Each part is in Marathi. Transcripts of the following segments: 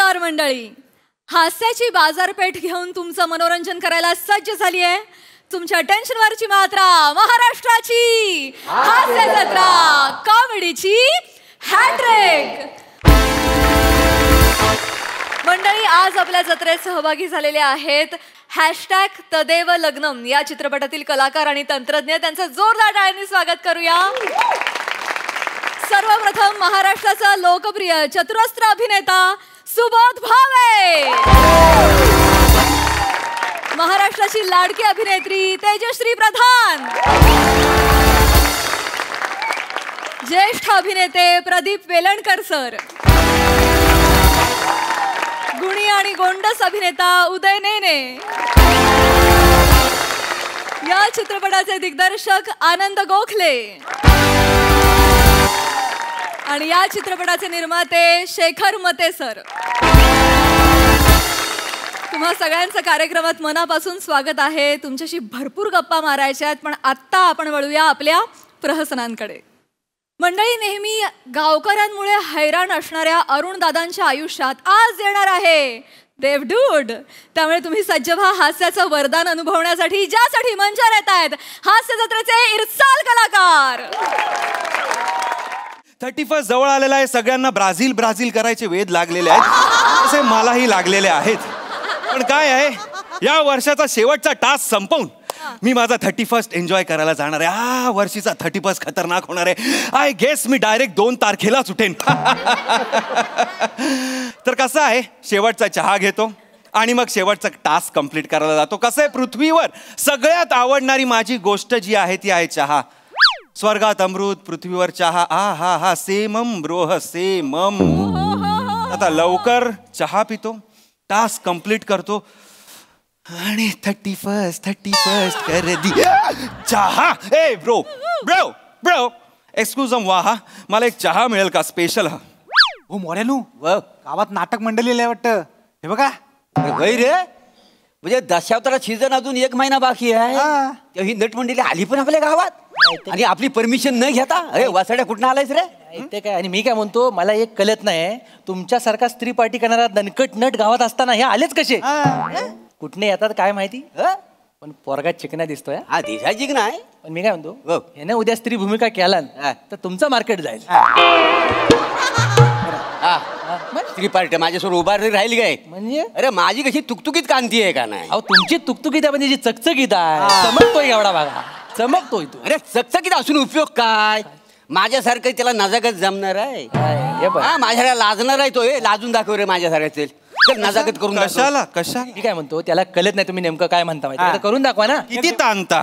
नमस्कार मंडळी. हास्याची बाजारपेठ घेऊन तुमचं मनोरंजन करायला सज्ज झाली आहे. तुमच्या टेन्शनवरची मात्रा महाराष्ट्राची हास्य जत्रा, कॉमेडीची हॅट्रिक. मंडळी, आज आपल्या जत्रेत सहभागी झालेले आहेत #तदेव लग्नम या चित्रपटातील कलाकार आणि तंत्रज्ञ. त्यांचं जोरदार टाळ्यांनी स्वागत करूया. सर्वप्रथम महाराष्ट्राचा लोकप्रिय चतुरस्त्र अभिनेता सुबोध भावे, महाराष्ट्राची लाडकी अभिनेत्री तेजश्री प्रधान, ज्येष्ठ अभिनेते प्रदीप वेलणकर सर, गुणी आणि गोंडस अभिनेता उदय नेने, या चित्रपटाचे दिग्दर्शक आनंद गोखले आणि या चित्रपटाचे निर्माते शेखर मते सर. तुम्हा सगळ्यांचं कार्यक्रमात मनापासून स्वागत आहे. तुमच्याशी भरपूर गप्पा मारायच्या आहेत, पण आत्ता आपण वळूया आपल्या प्रहसनांकडे. मंडळी, नेहमी गावकऱ्यांमुळे हैराण असणाऱ्या अरुण दादांच्या आयुष्यात आज येणार आहे देवडूड. त्यामुळे तुम्ही सज्ज व्हा हास्याचं वरदान अनुभवण्यासाठी, ज्यासाठी मंचावर येत आहेत हास्य जत्रेचे इरसाल कलाकार. 31 जवळ आलेला आहे. सगळ्यांना ब्राझील ब्राझील करायचे वेध लागलेले आहेत, तसे मलाही लागलेले आहेत. पण काय आहे, या वर्षाचा शेवटचा टास्क संपवून मी माझा 31 एन्जॉय करायला जाणार आहे. हा वर्षीचा 31 खतरनाक होणार आहे. आय गेस मी डायरेक्ट 2 तारखेलाच उठेन. तर कसं आहे, शेवटचा चहा घेतो आणि मग शेवटचा टास्क कंप्लीट करायला जातो. कसं आहे, पृथ्वीवर सगळ्यात आवडणारी माझी गोष्ट जी आहे ती आहे चहा. स्वर्गात अमृत, पृथ्वीवर चहा. आ हा हा, सेमम ब्रोह सेमम. आता लवकर चहा पितो, टास्क कंप्लीट करतो आणि 31 कर दी चहा. ए ब्रो ब्रो ब्रो एक्सक्यूज वाहा, मला एक चहा मिळेल का स्पेशल? हो मोऱ्यानू, गावात नाटक मंडळी वाटतं. हे बघा गै रे, म्हणजे दशावतारा सीझन अजून 1 महिना बाकी आहे. ही नटमंडळी आली पण आपल्या गावात आणि आपली परमिशन न घेता. अरे वासाड्या कुठं आलायस रे? ते काय, आणि मी काय म्हणतो, मला एक कळत नाही, तुमच्यासारखा स्त्री पार्टी करणारा दणकट नट गावात असताना हे आलेच कसे? कुठने येतात काय माहिती, पण पोरगा चिकना दिसतोय. हा दिसा जिंकना आहे. पण मी काय म्हणतो, याने उद्या स्त्री भूमिका केला तर तुमचं मार्केट जाईल. स्त्री पार्टी माझ्यासमोर उभा राहील काय म्हणजे? अरे माझी कशी तुकतुकीत कांती आहे का नाही? अहो तुमची तुकतुकीत आहे, म्हणजे चकचकीत आहे. चमकतोय एवढा भागा, चमकतोय तू. अरे चकचकीत असून उपयोग काय? माझ्यासारखं त्याला नजाकत जमणार आहे. माझ्याला लाजणार आहे तो. लाजून दाखव रे माझ्यासारखं. नजाकत करून कशाला कशा मी काय म्हणतो, त्याला कळत नाही तुम्ही नेमकं काय म्हणता माहिती, करून दाखवा ना. किती ताणता?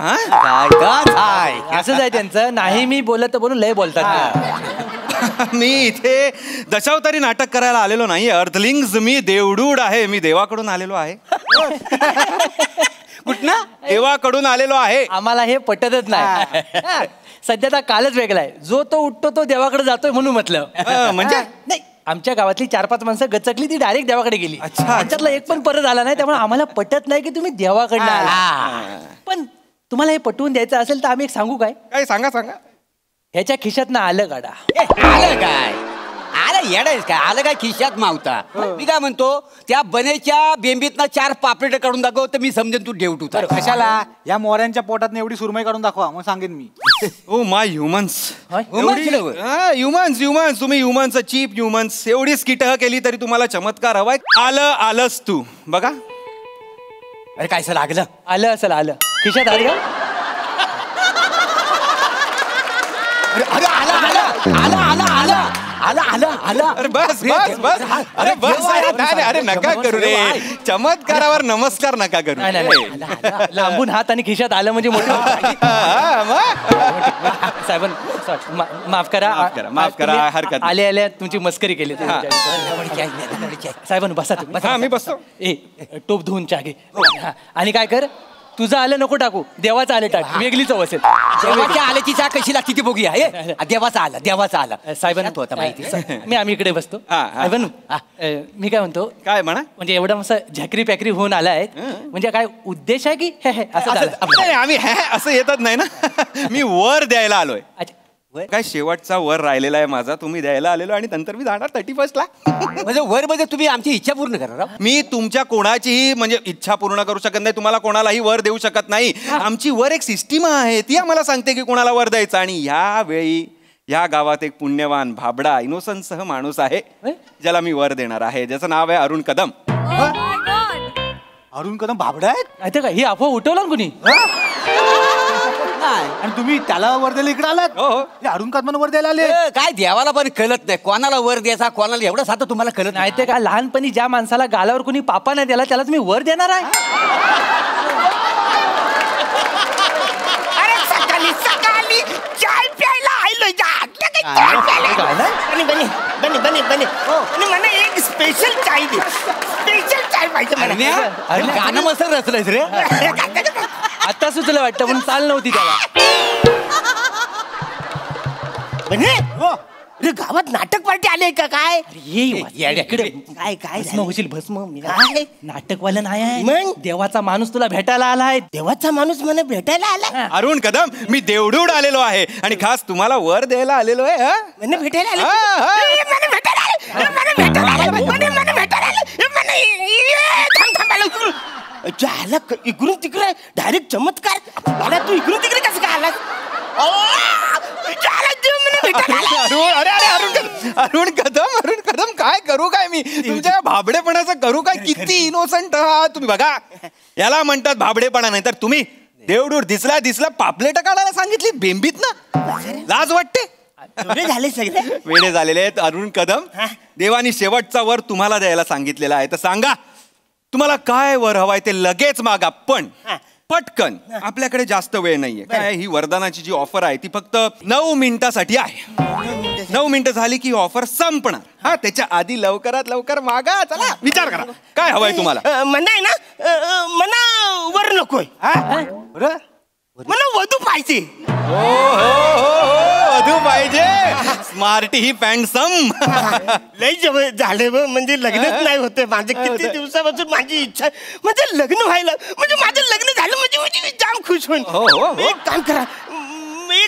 असंच आहे त्यांचं. नाही मी बोलत तर बोलून लय बोलतात. मी इथे दशावतारी नाटक करायला आलेलो नाही. अर्धलिंग्ज मी देवडूड आहे. मी देवाकडून आलेलो आहे. कुठनं? देवाकडून आलेलो आहे. आम्हाला हे पटतच नाही. सध्याचा कालच वेगळा आहे. जो तो उठतो तो देवाकडे जातोय म्हणून म्हटलं. म्हणजे नाही, आमच्या गावातली 4-5 माणसं गचकली, ती डायरेक्ट देवाकडे गेली. त्याच्यातला एक पण परत आला नाही. त्यामुळे आम्हाला पटत नाही की तुम्ही देवाकडनं आला. पण तुम्हाला हे पटवून द्यायचं असेल तर आम्ही एक सांगू काय? काय? सांगा सांगा. ह्याच्या खिशात ना आलं काढा. आलं काय? आलं येडायच काय? आलं काय खिशात मावता? मी काय म्हणतो, त्या बनेच्या बेंबीतनं 4 पापलेट काढून दाखव तर मी समजेन तू डेवटू. कशाला? या मोऱ्यांच्या पोटात एवढी सुरमई काढून दाखवा, मग सांगेन मी. Oh my humans. ह्युमन्स तुम्ही ह्युमन्स, चीप ह्युमन्स. एवढीच किटह केली तरी तुम्हाला चमत्कार हवाय. आलंच तू बघा. अरे काय लागलं? आलं असेल, आलं खिशात आलं. अरे आला आला आला आला आला आला आला आला. अरे बस बस बस. अरे बस. अरे नका करू रे. चमत्कारावर नमस्कार नका करू. लांबून हात आणि खिशात आलं म्हणजे मोठं. साहेब माफ करा, माफ करा. हरकत आले आल्या तुमची मस्करी केली. साहेब बसा तुम्ही. मी बसतो. ए टोप धुवून चहा घे. आणि काय कर, तुझं आलं नको टाकू, देवाचं आलं टाक, वेगळी चव असेल. देवाच्या आल्याची चहा कशी लागते ती बघूया. देवाचा आला, देवाचा आला. साहेबांना होता माहिती. आम्ही इकडे बसतो. मी काय म्हणतो, काय म्हणा, म्हणजे एवढं असं झॅकरी पॅकरी होऊन आलाय, म्हणजे काय उद्देश आहे की असं? आम्ही असं येतच नाही ना. मी वर द्यायला आलोय. काय शेवटचा वर राहिलेला आहे माझा, तुम्ही द्यायला आलेलो आणि नंतर मी जाणार 31st ला. म्हणजे वर मध्ये तुम्ही आमची इच्छा पूर्ण करा राव. मी तुमच्या कोणाचीही म्हणजे इच्छा पूर्ण करू शकत नाही, तुम्हाला कोणालाही वर देऊ शकत नाही. आमची वर एक सिस्टीम आहे, ती आम्हाला सांगते की कोणाला वर द्यायचं. आणि यावेळी या गावात एक पुण्यवान भाबडा इनोसन्स सह माणूस आहे ज्याला मी वर देणार आहे, ज्याचं नाव आहे अरुण कदम. अरुण कदम भाबडा आहेत माहितीये का ही अफवा उठवला ना कुणी? आणि तुम्ही त्याला वर द्यायला इकडे आलात? हो. हे अरुण कदमांना वर द्यायला आले? काय देवाला पण कळत नाही कोणाला वर द्यायचा कोणाला, एवढं साधं तुम्हाला कळत नाही. माहितीये का लहानपणी ज्या माणसाला गालावर कुणी पापा नाही द्याला त्यालाच मी वर देणार आहे. अरे सकाळी सकाळी चाय प्यायला आलोय मला एक स्पेशल चाय दे, स्पेशल चाय पाहिजे मला. गाणं मस्त रचलंयस रे. आता सुचलं वाटतं पण चाल नव्हती त्याला. अरे गावात नाटक पार्टी आले का काय? इकडे काय काय भस्म होशील भस्म. काय? नाटकवाला नाही आहे मग? देवाचा माणूस तुला भेटायला आलाय. देवाचा माणूस मला भेटायला आला? अरुण कदम मी देवडूड आलेलो आहे आणि खास तुम्हाला वर द्यायला आलेलो आहे. मला भेटायला आले? हा, हा. मला भेटायला आले, मला भेटायला आले, मला भेटायला आले, झाला इकडून तिकडे डायरेक्ट चमत्कार. मला तू इकडून तिकडे कसं काय आलास? अरुण कदम काय करू काय मी तुमच्या भाबडेपणाचं करू काय? किती इनोसंट आहात तुम्ही. बघा याला म्हणतात भाबडेपणा, नाही तर तुम्ही देवडूर दिसला पापलेट काढायला सांगितली बेंबीत ना. लाज वाटते. झाले सगळे वेळे झालेले आहेत. अरुण कदम देवानी शेवटचा वर तुम्हाला द्यायला सांगितलेला आहे, तर सांगा तुम्हाला काय वर हवाय ते लगेच मागा, पण पटकन. आपल्याकडे जास्त वेळ नाहीये. काय ही वरदानाची जी ऑफर आहे ती फक्त 9 मिनिटासाठी आहे. 9 मिनिटं झाली की ऑफर संपणार. हा त्याच्या आधी लवकरात लवकर मागा. चला विचार करा काय हवंय तुम्हाला. म्हणा आहे ना, मला वर नकोय, मला वधू पाहिजे. वधू पाहिजे. स्मार्टी ही पॅन्डसम. लय जवळ झाले म्हणजे लग्नच नाही होते माझे. किती दिवसापासून माझी इच्छा म्हणजे लग्न व्हायला, म्हणजे माझं लग्न झालं म्हणजे मी जाम खुश होईन. एक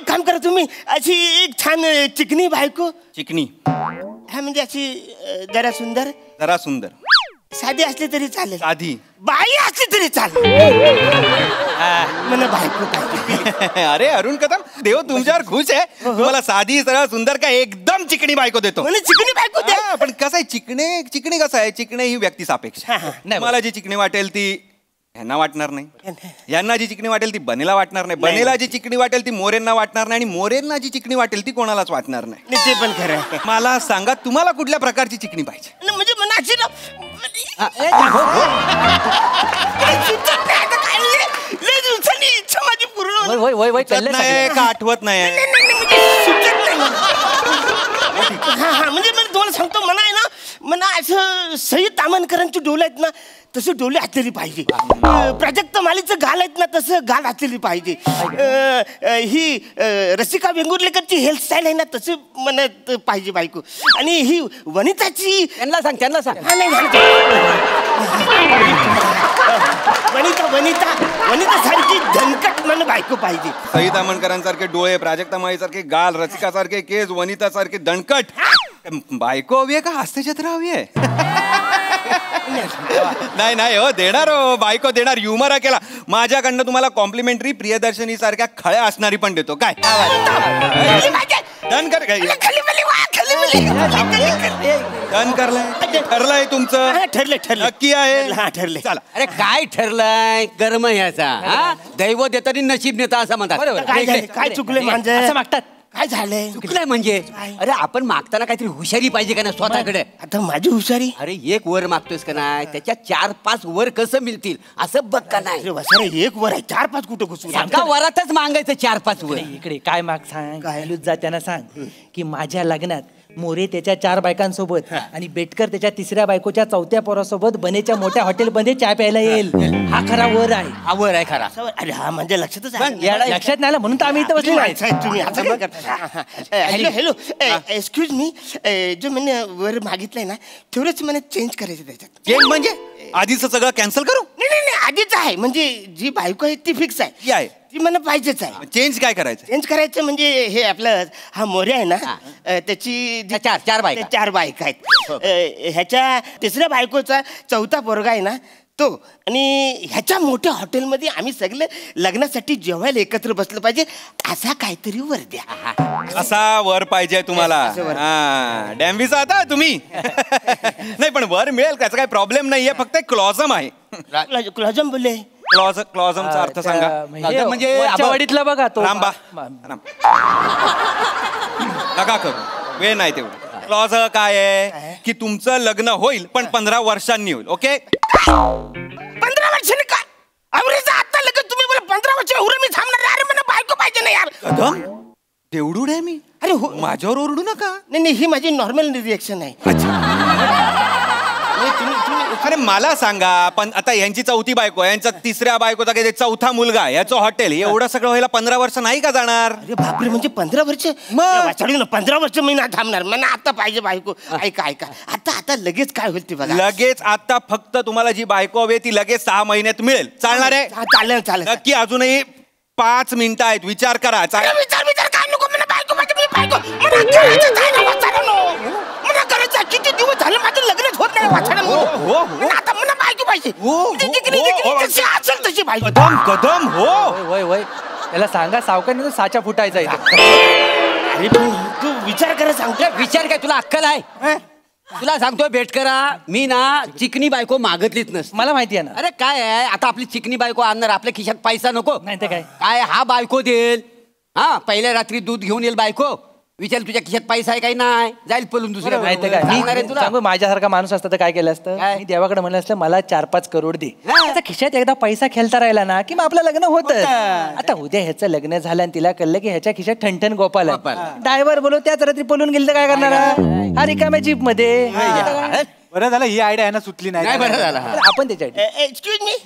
काम करा तुम्ही, अशी एक छान चिकनी बायको. चिकनी हा म्हणजे अशी जरा सुंदर साधी असली तरी चालेल, साधी बाई असली तरी चालेल, मला बायको पाहिजे. अरे अरुण कदम देव तुमच्यावर खुश आहे. तुम्हाला साधी सरळ सुंदर का एकदम चिकणी बायको देतो. मला चिकनी बायको दे. पण कसं आहे चिकणे कसं आहे, चिकणे ही व्यक्ती सापेक्ष. मला जी चिकणी वाटेल ती ह्यांना वाटणार नाही, यांना जी चिकणी वाटेल ती बनेला वाटणार नाही, बनेला जी चिकणी वाटेल ती मोरेंना वाटणार नाही, आणि मोरेंना जी चिकणी वाटेल ती कोणालाच वाटणार नाही. ते पण खरं आहे. मला सांगा तुम्हाला कुठल्या प्रकारची चिकणी पाहिजे. म्हणजे मला अशी इच्छा माझी पूर्ण नाही का आठवत नाही. म्हणजे मी तुम्हाला सांगतो, मला आहे ना, मला असं सई तामणकरांची डोले आहेत ना तसे डोले असलेली पाहिजे. प्राजक्त मालीचं गाल आहेत ना तसं गाल असलेली पाहिजे. ही रसिका वेंगुर्लेकरची हेअरस्टाईल आहे ना तसे मला पाहिजे बायको. आणि ही वनिताची त्यांना सांग. वनिता सारखी धनकट मला बायको पाहिजे. सई तामणकरांसारखे डोळे, प्राजक्ता माळीसारखे गाल, रसिकासारखे केस, वनितासारखे दणकट बायको हवी आहे का हास्यचित्र हवी आहे? नाही हो देणार, हो बायको देणार. ह्युमर केला माझ्याकडनं तुम्हाला कॉम्प्लिमेंटरी प्रियदर्शनी सारख्या खळ्या असणारी पण देतो. काय डन कर काय डन ठरलंय तुमचं? ठरलं नक्की आहे? ठरले. चला. अरे काय ठरलंय कर्म ह्याचा. दैव देतानी नशीब नेता असं म्हणतात. काय चुकले म्हणजे असं मागतात. काय झालंय? चुकलंय म्हणजे अरे आपण मागताना काहीतरी हुशारी पाहिजे का ना स्वतःकडे. आता माझी हुशारी. अरे एक वर मागतोयस का नाही, त्याच्या 4-5 वर कसं मिळतील असं बघ का नाही. एक वर आहे, 4-5 कुठं घुसू? एका वरातच मागायचं 4-5 वर. इकडे काय माग सांग. जात्याना सांग की माझ्या लग्नात मोरे त्याच्या 4 बायकांसोबत आणि बेटकर त्याच्या 3ऱ्या बायकोच्या 4थ्या पोरासोबत बनेच्या मोठ्या हॉटेलमध्ये चाय प्यायला येईल. हा खरा वर आहे. हा वर आहे खरा. अरे हा म्हणजे लक्षातच लक्षात नाही आलं म्हणून तर आम्ही इथं बसलेलो आहे. तुम्ही हॅलो एक्सक्यूज मी, जो मैंने वर मागितलंय ना तेवढंच मला चेंज करायचं त्याच्यात. चेंज म्हणजे आधीच सगळं कॅन्सल करू? नाही आधीच आहे, म्हणजे जी बायको आहे ती फिक्स आहे. ती मला पाहिजेच आहे. चेंज काय करायचं? चेंज करायचं म्हणजे हे आपलं हा मोरे आहे ना त्याची चार बायका. 4 बायका आहेत. ह्याच्या तिसऱ्या बायकोचा चौथा पोरगा आहे ना तो. आणि ह्याच्या मोठ्या हॉटेलमध्ये आम्ही सगळे लग्नासाठी जेवायला एकत्र बसलं पाहिजे असा काहीतरी वर द्या. असा वर पाहिजे तुम्हाला? हा डॅम्बिसा आता तुम्ही नाही पण वर मिळेल त्याचा काही प्रॉब्लेम नाहीये, फक्त एक क्लॉजम आहे. क्लॉजम बोलले. क्लॉजमचा अर्थ सांगा. म्हणजे वाडीतला बघा तो. रामबा नका करू, वेळ नाही तेवढं. क्लॉज काय आहे की तुमचं लग्न होईल पण 15 वर्षांनी होईल. ओके 15 वर्षांनी का? अवरेचा आता लगेच तुम्ही बोला 15 वर्ष एवढं मी थांबणार? अरे मला बायको पाहिजे ना यार. कदम तेवढूड आहे मी. अरे हो माझ्यावर ओरडू नका. नाही ही माझी नॉर्मल रिएक्शन आहे. अरे मला सांगा, पण आता यांची चौथी बायको, यांचा तिसऱ्या बायकोचा काही चौथा मुलगा, याचं हॉटेल, एवढं सगळं व्हायला 15 वर्ष नाही का जाणार? अरे बापरे, म्हणजे 15 वर्ष? वाचाडू ना 15 वर्ष मी नाही थांबणार. मला आता पाहिजे बायको. ऐका आता लगेच काय होईल ते बघा. लगेच आता फक्त तुम्हाला जी बायको हवी ती लगेच 6 महिन्यात मिळेल. चालणार आहे? चालेल. नक्की अजूनही 5 मिनिटं आहेत, विचार करा. विचार काय नको. मला बायको पाहिजे. मी बायको मला करायचं आहे ना वाचाडू. मला करायचं. किती दिवस झालं माझं लग्नच होत नाही वाचाडू. आता मला बायको पाहिजे. जशी असेल तशी पाहिजे. कदम हो. वय त्याला सांगा सावकाने तो साचा फुटायचा इथे. अरे पण तू विचार करा सांगतो. विचार काय, तुला अक्कल आहे? तुला सांगतोय भेट करा. मी ना चिकनी बायको मागतलीच नसते. मला माहिती आहे ना. अरे काय आहे, आता आपली चिकनी बायको आणणार, आपल्या खिशात पैसा नको. नाही ते काय हा बायको देईल. हा पहिल्या रात्री दूध घेऊन येईल बायको. विचार तुझ्या खिशात पैसा आहे काही नाही, जाईल पळून दुसऱ्या. माहिती काय, मी सांगू माझ्यासारखा माणूस असता तर काय केलं असतं? मी देवाकडे म्हणलं असतं मला 4-5 करोड दे. आता खिशात एकदा पैसा खेळता राहिला ना की मग आपलं लग्न होतं. आता उद्या ह्याचं लग्न झालं आणि तिला कळलं की ह्याच्या खिशात ठणठण गोपाल ड्रायव्हर बोलव, त्याच रात्री पळून गेली तर काय करणार? हा रिकाम्या जीप मध्ये. बरं झालं ही आयडिया आहे ना सुचली नाही. बरं झालं. आपण त्याच्या एक्सक्यूज मी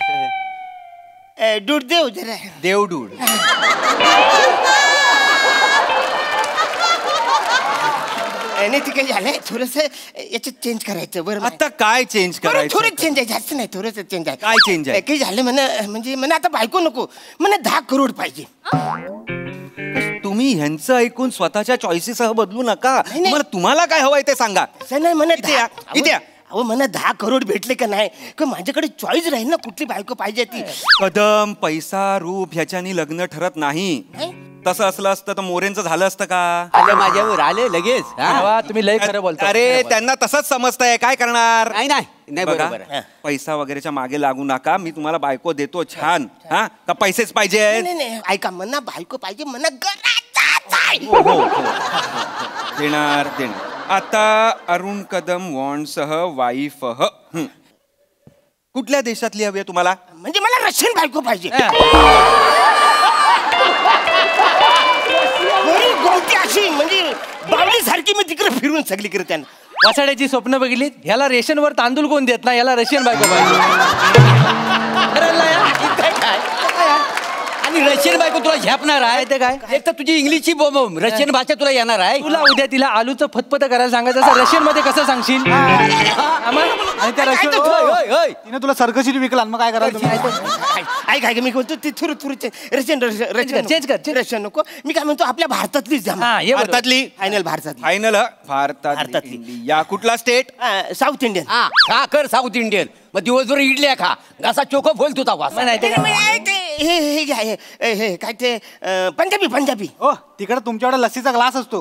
दूध देऊ जरा. देवडूड. नाही ते काही झालंय थोडस याच्यात चेंज करायचं. बरं आता काय चेंज करायचं? थोडं चेंज आहे, जास्त नाही, थोडस चेंज आहे. काय चेंज आहे? काही झालं म्हणजे मला आता बायको नको, मला 10 करोड पाहिजे. तुम्ही ह्यांचं ऐकून स्वतःच्या चॉईसेससह बदलू नका. तुम्हाला काय हवंय ते सांगा. नाही मला इथे या. अहो मला 10 करोड भेटले का नाही का माझ्याकडे चॉईस राहील ना कुठली बायको पाहिजे ती. कदम पैसा रूप ह्याच्यानी लग्न ठरत नाही. तसं असलं असतं तर मोरेंचं झालं असतं का? आले माझ्यावर आले लगेच. तुम्ही लय खरं बोलता. अरे त्यांना तसंच समजतंय, काय करणार? नाही बघा, बरोबर. पैसा वगैरेच्या मागे लागू नका. मी तुम्हाला बायको देतो छान. हा का पैसेच पाहिजे? नाही ऐका, मना बायको पाहिजे, मना देणार. आता अरुण कदम वॉन्डसह वाईफ. कुठल्या देशातली हवी आहे तुम्हाला? म्हणजे मला रशियन बायको पाहिजे. गोमटी अशी म्हणजे बावली सारखी मी तिकडे फिरून सगळी करत त्यानं. वासाड्याची स्वप्न बघितली. ह्याला रेशनवर तांदूळ कोण देत ना, याला रशियन बायको पाहिजे. आणि रशियन बायको तुला झेपणार आहे ते काय? एक तर तुझी इंग्लिशची रशियन भाषा तुला येणार आहे. तुला उद्या तिला आलूचं फतफत करायला सांगायचं असं रशियन मध्ये कसं सांगशील? आणि त्या तिने तुला सर्कशीट विकला, मग काय करायचं? ऐक मी म्हणतो ते थोडं रशियन चेंज कर. रशियन नको. मी काय म्हणतो आपल्या भारतातलीच जमा. भारतातली फायनल भारतातली. फायनल भारतातली. या कुठला स्टेट? South Indian. खा कर साऊथ इंडियन. मग दिवसभर इडल्या खा, घासा चोखो फोल तुझा वास. हे काय ते पंजाबी. हो तिकडे तुमच्याकडे लस्सीचा ग्लास असतो.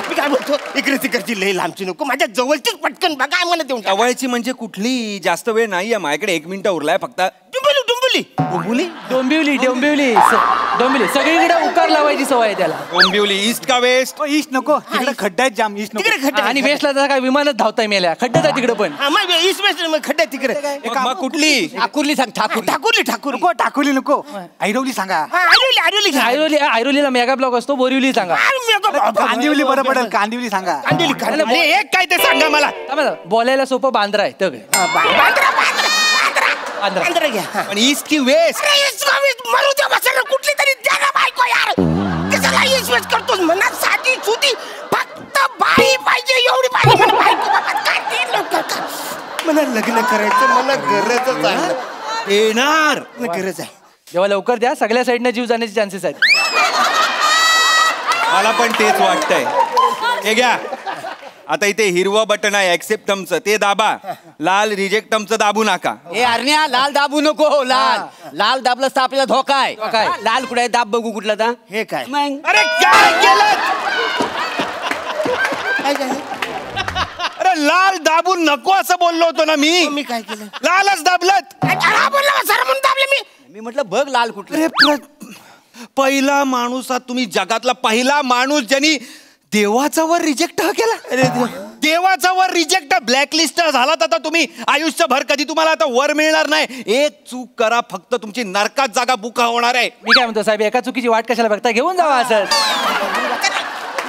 मी काय म्हणतो इकडे तिकडची लई लांबची नको, माझ्या जवळचीच पटकन बघा मला देऊन. जवळची म्हणजे कुठली? जास्त वेळ नाहीये माझ्याकडे, 1 मिनिट उरलाय फक्त. डोंबिवली सगळीकडे उकार लावायची सवय आहे त्याला. डोंबिवली ईस्ट का वेस्ट? ईस्ट नको, तिकडे खड्डा आहेत जाम. ईस्ट नको. आणि वेस्टला जसा काय विमानच धावताय मेल्या, खड्ड्यात आहे तिकडे पण. ईस्ट वेस्ट खड्डा तिकडे. मग कुठली? ठाकूरली सांग. ठाकूरली नको, टाकुली नको, ऐरवली सांगा. ऐरोलीला मेगा ब्लॉक असतो. बोरिवली सांगा. कांदिवली बरं पडेल. कांदिवली सांगा. एक काय ते सांगा मला. बोलायला सोपं बांद्रा आहे. बांद्रा घ्या. पण ईस्ट की वेस्ट? मरू द्या बसायला कुठली तरी द्या ना बायको यार. कशाला ईस्ट वेस्ट करतोस? मनात साधी सुधी फक्त बाई पाहिजे, एवढी पाहिजे मला बायको. बाबा काय ते लवकर मला लग्न करायचं, मला गरजच आहे, येणार. मला गरज आहे. जेव्हा लवकर द्या, सगळ्या साईडनं जीव जाण्याचे चान्सेस आहेत. मला पण तेच वाटतंय. हे घ्या, आता इथे हिरवं बटन आहे ऍक्सेप्ट टमचं, ते दाबा. लाल रिजेक्ट टमचं दाबू नका. ए अरण्या, लाल दाबू नको. लाल दाबलंस तर आपल्याला धोका आहे. लाल कुठे आहे? दाब बघू कुठला तर. हे काय? मग अरे काय केलं? काय झालं? अरे लाल दाबून नको असं बोललो होतो ना मी. मी काय केलं? लालच दाबलत. मी म्हटलं बघ लाल कुठलं. अरे पहिला माणूस आहात तुम्ही, जगातला पहिला माणूस ज्यांनी देवाचा वर रिजेक्ट केला. अरे देवाचा वर रिजेक्ट, ब्लॅकलिस्ट झालात आता तुम्ही आयुष्यभर. कधी तुम्हाला आता वर मिळणार नाही. एक चूक करा फक्त, तुमची नरकात जागा बुका होणार आहे. मी काय म्हणतो साहेब, एका चुकीची वाट कशाला बघता, घेऊन जावा असं.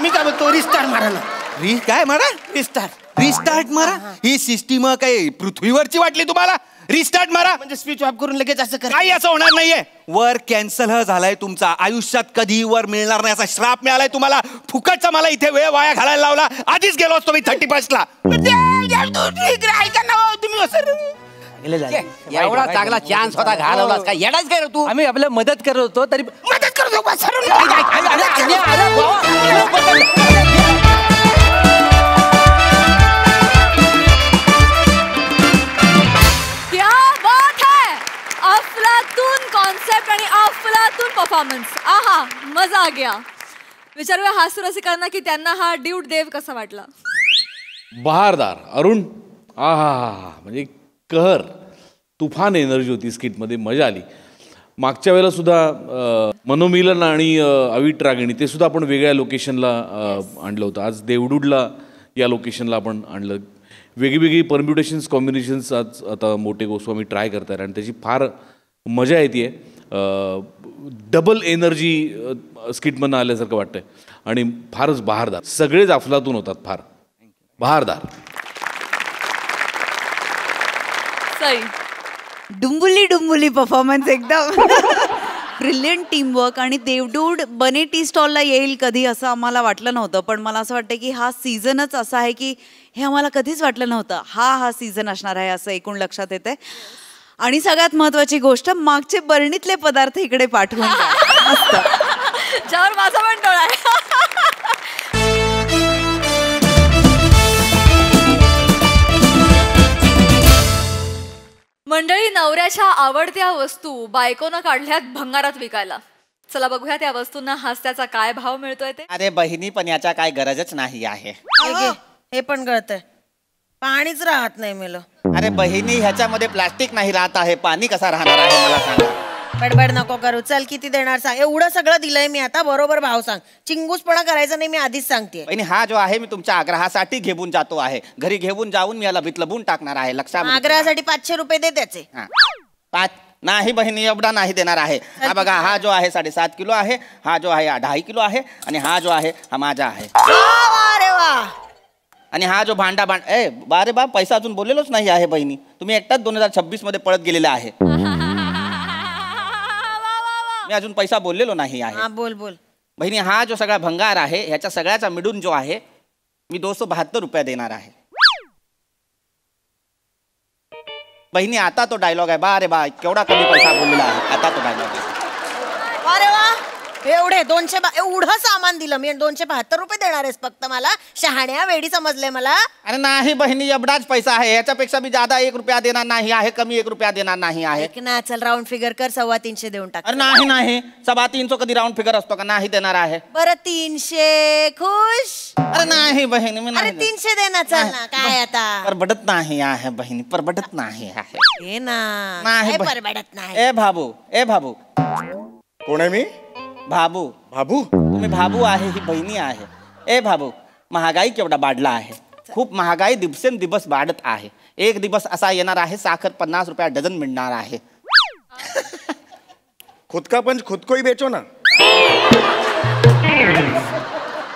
मी काय म्हणतो, रिस्टार्ट मारा ना. काय मारा? रिस्टार्ट मारा. ही सिस्टीम काय पृथ्वीवरची वाटली तुम्हाला? रिस्टार्ट मारा म्हणजे स्विच ऑफ करून लगेच असं करा. काही असं होणार नाहीये. वर कॅन्सल झालाय तुमचा. आयुष्यात कधी वर मिळणार नाही असा श्राप मिळालाय तुम्हाला. फुकटचा मला इथे वेळ वाया घालायला लावला. आधीच गेलो असतो मी 31 ला. एवढा चांगला चान्स होता, घालवलास काय? येडाच काय रे तू? आम्ही आपल्या मदत करत होतो तरी मदत करतो बा, सरून क्या बात है! अफलातून कॉन्सेप्ट आणि अफलातून परफॉर्मन्स. आहा, मजा आ गया. विचारूया हास्य रसिकांना की त्यांना हा ड्यूट देव कसा वाटला. बहारदार. अरुण, आहा, म्हणजे कहर, तुफान एनर्जी होती स्किटमध्ये, मजा आली. मागच्या वेळेला सुद्धा मनोमिलन आणि अविट रागिणी ते सुद्धा आपण वेगळ्या लोकेशनला आणलं होतं. आज देवडूडला या लोकेशनला आपण आणलं. वेगळी परम्युटेशन्स, कॉम्बिनेशन्स आज आता मोठे गोस्वामी ट्राय करतात आणि त्याची फार मजा येते. डबल एनर्जी स्किटमधनं आल्यासारखं वाटतंय आणि फारच बहारदार. सगळेच अफलातून होतात, फार बहारदार. सई, डुंबुली परफॉर्मन्स एकदम ब्रिलियंट टीमवर्क. आणि देवडूड बने टी स्टॉलला येईल कधी असं आम्हाला वाटलं नव्हतं, पण मला असं वाटतं की हा सीझनच असा आहे की हे आम्हाला कधीच वाटलं नव्हतं हा सीझन असणार आहे असं एकूण लक्षात येते. आणि सगळ्यात महत्वाची गोष्ट, मागचे बरणीतले पदार्थ इकडे पाठवून द्या. मस्त. ज्यावर माझा पण डोळा आहे. मंडळी, नवऱ्याच्या आवडत्या वस्तू बायकोनं काढल्यात भंगारात विकायला. चला बघूया त्या वस्तूंना हास्याचा काय भाव मिळतोय ते. अरे बहिणी, पण याच्या काय गरजच नाही आहे. हे पण कळतंय, पाणीच राहत नाही मेलं. अरे बहिणी, ह्याच्यामध्ये प्लास्टिक नाही राहत आहे, पाणी कसा राहणार आहे मला सांगा. बडबड नको करू. चल किती देणार सांग. एवढं सगळं दिलंय मी, आता बरोबर भाव सांग. चिंगूसपणा करायचा नाही, मी आधीच सांगते. बहिणी, हा जो आहे मी तुमच्या आग्रहासाठी घेऊन जातो आहे. घरी घेऊन जाऊन मी याला बितलबून टाकणार आहे. लक्षात आग्रहासाठी 500 रुपये दे त्याचे. 5 नाही बहिणी, एवढा नाही देणार आहे. हा बघा, हा जो आहे 7.5 किलो आहे, हा जो आहे 2.5 किलो आहे, आणि हा जो आहे हा माझा आहे. अरे वा. आणि हा जो भांडा बारे बा, पैसा अजून बोललेलोच नाही आहे बहिणी. तुम्ही एकटाच 2026 मध्ये पळत गेलेला आहे. मी अजून पैसा बोललेलो नाही आहे. बोल बोल बहिणी, हा जो सगळा भंगार आहे ह्याच्या सगळ्याचा मिळून जो आहे मी 272 रुपये देणार आहे. बहिणी, आता तो डायलॉग आहे. बा रे बा, केवढा कमी पैसा बोललेला आहे. आता तो डायलॉग आहे. अरे वा. एवढे 200 एवढं सामान दिलं मी, 272 रुपये देणार आहेस फक्त मला? शहाण्या वेडी समजले मला. अरे नाही बहिणी, एवढाच पैसा आहे. याच्यापेक्षा मी ज्यादा 1 रुपया देणार नाही आहे, कमी 1 रुपया देणार नाही आहे. ना, चल राऊंड फिगर कर, 325 देऊन टाक. अरे नाही, 325 कधी राऊंड फिगर असतो का? नाही देणार आहे. बरं 300 खुश. अरे नाही बहिणी, मी अरे 300 दे ना. चल ना, काय आता परबडत नाही आहे बहिणी, परबडत नाही आहे. हे ना, नाही परवडत नाही. ए भाबू. कोण आहे मी? भाबू. तुम्ही भाबू आहे, ही बहिणी आहे. ए भाबू, महागाई केवढा वाढला आहे. खूप महागाई दिवसेंदिवस वाढत आहे. एक दिवस असा येणार आहे साखर 50 रुपया डझन मिळणार आहे. खुद का पंच खुद को ही बेचो ना.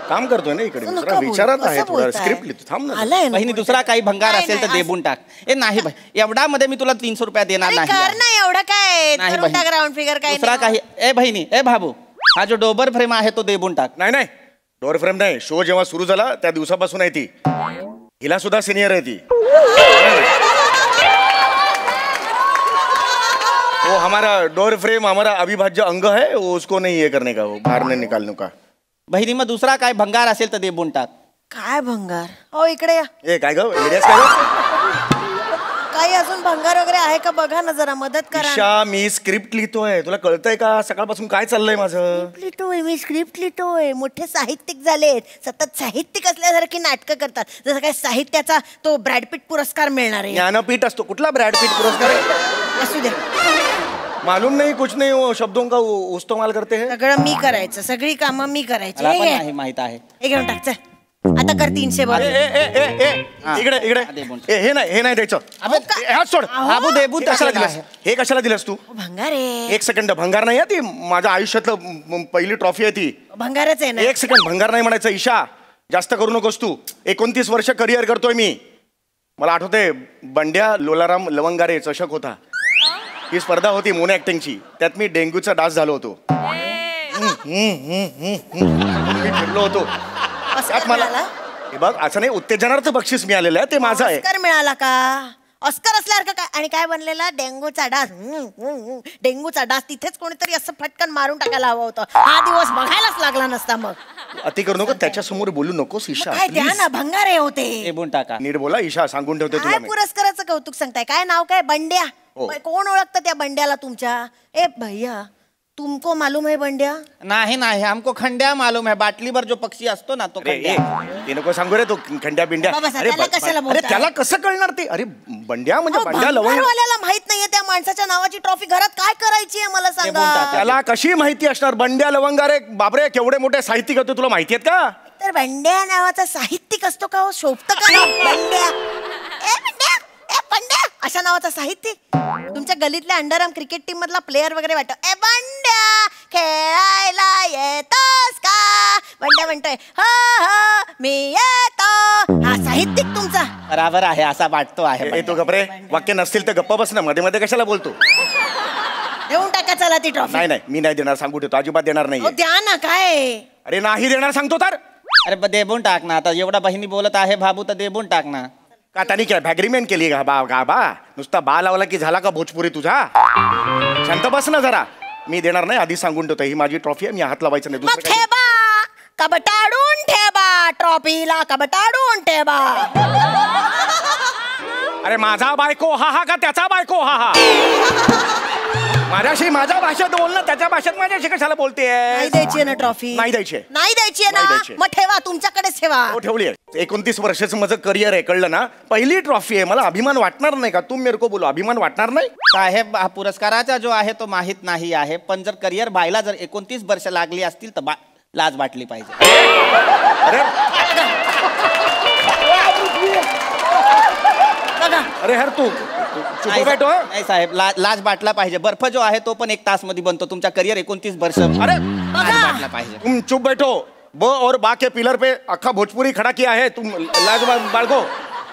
काम करतोय ना इकडे, विचारात आहे, थोडा स्क्रिप्ट लिहितो. थांब ना बहिणी, दुसरा काही भंगार असेल तर देबून टाक. ए नाही बाई, एवढा मध्ये मी तुला 300 रुपया देणार नाही. एवढं काय नाही बहिणी, राऊंड फिगर काय दुसरा काही. ए बहिणी, ए भाबू, हा जो डोबर फ्रेम आहे तो देबून टाक. नाही, डोर फ्रेम नाही. शो जेव्हा सुरू झाला त्या दिवसापासून आहे ती. हिला सुद्धा सिनियर आहे ती. वो हमारा डोर फ्रेम हमारा अविभाज्य अंग है, वो उसको नहीं ये करने का, वो बाहर नहीं निकालने का. बहिणी मग दुसरा काय भंगार असेल तर देबून टाक. काय भंगार? हो इकडे या. ए काय ग येड्यास काय ग? काही अजून भंगार वगैरे आहे का बघा ना, जरा मदत करा. ईशा मी स्क्रिप्ट लिहितोय, तुला कळतंय का सकाळपासून काय चाललंय माझं? लिहितोय मी, स्क्रिप्ट लिहितोय. मोठे साहित्यिक झालेत, सतत साहित्यिक असल्यासारखी नाटकं करतात. जसं काय साहित्याचा तो ब्रॅडपीट पुरस्कार मिळणार आहे. ज्ञानपीठ असतो. कुठला ब्रॅडपीट पुरस्कार आहे? असू दे. मालूम नहीं कुछ नहीं, वो शब्दों का इस्तेमाल करते हैं. सगळं मी करायचं, सगळी कामं मी करायची. मला पण नाही माहित आहे. हे घेऊन टाक चल. आता कर 300 बरं. इकडे हे नाही द्यायचं. हात सोड. बाबू देबू कशाला दिलास? हे कशाला दिलास तू? भंगार आहे. एक सेकंड, भंगार नाही आहे ती. माझ्या आयुष्यातलं पहिली ट्रॉफी आहे ती. भंगारच आहे ना. एक सेकंड, भंगार नाही म्हणायचं. ईशा जास्त करू नकोस तू. 29 वर्ष करिअर करतोय मी. मला आठवते बंड्या लोलाराम लवंगारे चषक होता, ही स्पर्धा होती मोनो ऍक्टिंगची. त्यात मी डेंग्यूचा डास झालो होतो. मी फिरलो होतो. त्यात मला हे बघ असं नाही, उत्तेजनार्थ बक्षीस मिळालेलं आहे, ते माझं आहे. ऑस्कर मिळाला का? ऑस्कर असल्यासारखं काय? आणि काय बनलेला? डेंग्यूचा डास. डेंग्यूचा डास. तिथेच कोणीतरी असं फटकन मारून टाकायला हवं होतं. हा दिवस बघायलाच लागला नसता. मग अति करू नको, त्याच्या समोर बोलू नकोस ईशा. काय द्या ना, भंगार आहे होते. देबून टाका. नीट बोला ईशा, सांगून ठेवते तुला काय मी. पुरस्काराचं कौतुक सांगताय? काय नाव काय? बंड्या. कोण ओळखतं त्या बंड्याला तुमच्या? ए भैया तुमको मालूम है बंड्या? नाही नाही, हमको खंड्या मालूम है. बाटली भर जो पक्षी असतो ना तो खंड्या. ते नको सांगू रे, तो खंड्या बिंड्या. अरे कशाला बोलताय? अरे त्याला कसं कळणार ते? अरे बंड्या म्हणजे बंड्या लवंग. भंगारवाल्याला माहित नाहीये त्या माणसाच्या नावाची ट्रॉफी घरात काय करायची आहे मला सांगा. त्याला कशी माहिती असणार? बंड्या लवंगारे बापरे, केवढे मोठे साहित्यिक होते, तुला माहिती आहेत का? तर बंड्या नावाचा साहित्यिक असतो का? हो शोभत का नाव बंड्या? ए बंड्या, ए बंड्या अशा नावाचा साहित्यिक? तुमच्या गलीतल्या अंडरआर्म क्रिकेट टीम मधला प्लेअर वगैरे वाटतो. ए बंड्या खेळायला येतोस का? बंड्या म्हणतोय हो हो मी येतो. हा साहित्यिक तुमचा बराबर आहे असा वाटतो आहे. तो गप्रे, वाक्य नसतील तर गप्पा बस ना, मध्ये मध्ये कशाला बोलतो? देऊन टाका चला ती ट्रॉफी. नाही मी नाही देणार, सांगू ठेवतो. अजिबात देणार नाही. द्या ना. काय? अरे नाही देणार सांगतो तर. अरे देबून टाक ना. आता एवढा बहिणी बोलत आहे भाबू, तर देबून टाक ना. का त्यांनी काय भॅग्रीमेंट केली का? बा नुसता बा लावला की झाला का भोजपुरी तुझा? शांत बस ना जरा. मी देणार नाही, आधी सांगून ठेवतो. ही माझी ट्रॉफी आहे, मी हात लावायचं नाही. दुसरं ठेबा कबटाडून ठेबा, ट्रॉफीला कबटाडून ठेबा. अरे माझा बायको हा का त्याचा बायको हा? माझ्याशी माझ्या भाषेत बोल ना, त्याच्या भाषेत माझ्याशी कशाला बोलते? नाही द्यायची ना ट्रॉफी? नाही द्यायची. नाही द्यायची ना? मग ठेवा, तुमच्याकडेच ठेवा. ठेवली आहे. 29 वर्षाचं माझं करिअर आहे, कळलं ना? पहिली ट्रॉफी आहे, मला अभिमान वाटणार नाही का? तुम मेरे को बोलो, अभिमान वाटणार नाही? साहेब हा पुरस्काराचा जो आहे तो माहित नाही आहे, पण जर करिअर व्हायला जर 29 वर्ष लागली असतील तर लाज वाटली पाहिजे. अरे यार तू नाही साहेब, लाज वाटला पाहिजे. बर्फ जो आहे तो पण 1 तास मध्ये बनतो. तुमचा करिअर 29 वर्ष. अरे लाज वाटला पाहिजे. तुम चुप बैठो. ब और बा के पिलर पे अख्खा भोजपुरी खड़ा किया है, तुम लाज बाळगो.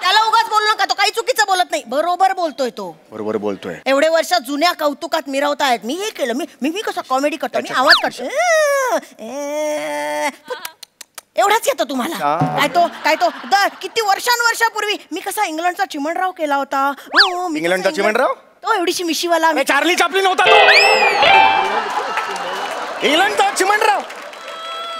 त्याला उगाच बोलू नका, तो काही चुकीचं बोलत नाही, बरोबर बोलतोय तो. बरोबर बोलतोय. एवढे वर्ष जुन्या कौतुकात मिरवतायत. मी हे केलं, मी कसं कॉमेडी करतो, मी आवाज करतो. एवढाच येतो तुम्हाला. काय तो किती वर्षांपूर्वी मी कसा इंग्लंडचा चिमणराव केला होता. इंग्लंडचा चिमणराव? तो एवढीशी मिशीवाला. चार्ली चॅप्लिन होता तो. इंग्लंडचा चिमणराव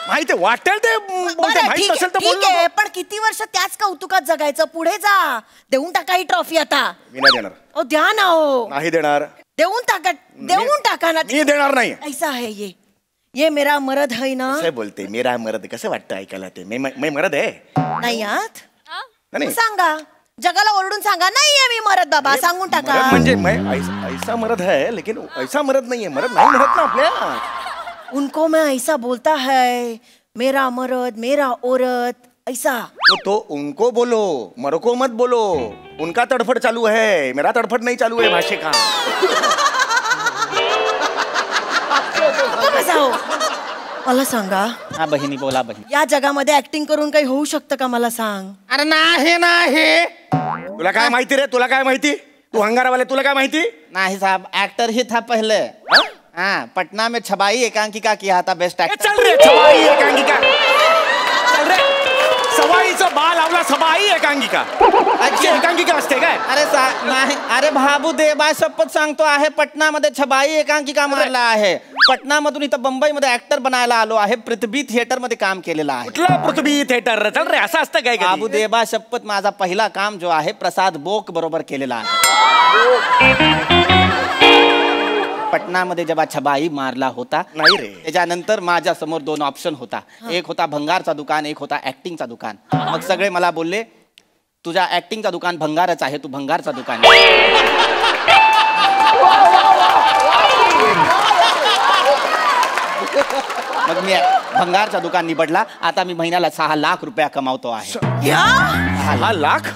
माहिती वाटेल ते बोलते, माहित नसेल तर बोल ना. पण किती वर्ष त्याच कौतुकात जगायचं? पुढे जा. देऊन टाका ही ट्रॉफी आता. मी नाही देणार. ओ द्या ना. हो नाही देणार. देऊन टाका ना. मी देणार नाही. ऐसा है ये मेरा मर्द है ना. कसं बोलते मेरा मर्द? कसं वाटतं ऐकायला ते? मैं मर्द आहे नाही आत. नाही सांगा, जगाला ओरडून सांगा नाहीये मी मर्द बाबा. सांगून टाका. म्हणजे मैं ऐसा मर्द है, लेकिन ऐसा मर्द नहीं है. मर्द नहीं म्हणत ना आपल्या. उनको मैं ऐसा बोलता है, मेरा मर्द मेरा औरत ऐसा. तो उनको बोलो, मरो को मत बोलो. उनका तड़फड़ चालू है, मेरा तड़फड़ नहीं चालू है भाषे का. मला सांगा. हा बहिणी बोला. बहिणी या जगामध्ये ऍक्टिंग करून काही होऊ शकतं का? मला सांग. अरे नाही. तुला काय माहिती रे? तुला काय माहिती? तू हंगारावाले, तुला काय माहिती? नहीं साहब, एक्टर ही था पहले. हाँ, पटना में छबाई एकांकिका किया था बेस्ट एक्टर. चल रे छबाई एकांकिका. चल रे सवाईचं बा लावला सबाई एकांकिका. अशी एकांकिका असते काय? अरे नाही, अरे भाबू देवा शपथ सांगतो आहे, पटनामध्ये छबाई एकांकिका मारला आहे. पटनामधून इथं मुंबईमध्ये ऍक्टर बनायला आलो आहे. पृथ्वी थिएटर मध्ये काम केलेलं आहे. कुठलं पृथ्वी थिएटर? चल रे, असं असतं काय? बाबू देवा शपथ माझा पहिला काम जो आहे प्रसाद बोक बरोबर केलेला आहे. पटनामध्ये जेव्हा छबाई मारला होता नाही रे, त्याच्यानंतर माझ्या समोर 2 ऑप्शन होता. एक होता भंगारचा दुकान, एक होता ऍक्टिंगचा दुकान. मग सगळे मला बोलले तुझ्या ऍक्टिंगचा दुकान भंगारच आहे, तू भंगारचा दुकान. मग मी भंगारचा दुकान निवडला. आता मी महिन्याला 6 लाख रुपया कमावतो आहे. 6 लाख?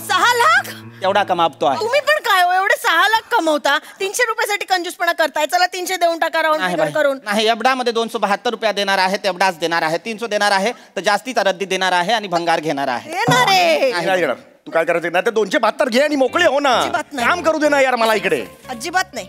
6 लाख तेवढा कमावतो आहे. तुम्ही पण काय हो, एवढे 6 लाख कमवता, 300 रुपयासाठी कंजूसपणा करताय. चला 300 देऊन टाका राऊंड नाही फिगर बाई, करून. नाही, एवढ्यामध्ये 272 रुपया देणार आहे, तेवढाच देणार आहे. 300 देणार आहे तर जास्तीचा रद्दी देणार आहे आणि भंगार घेणार आहे. येणार रे. नाही येणार. तू काय करायचं नाही तर 272 घे आणि मोकळे हो ना. अजिबात नाही. काम करू दे ना यार मला इकडे. अजिबात नाही.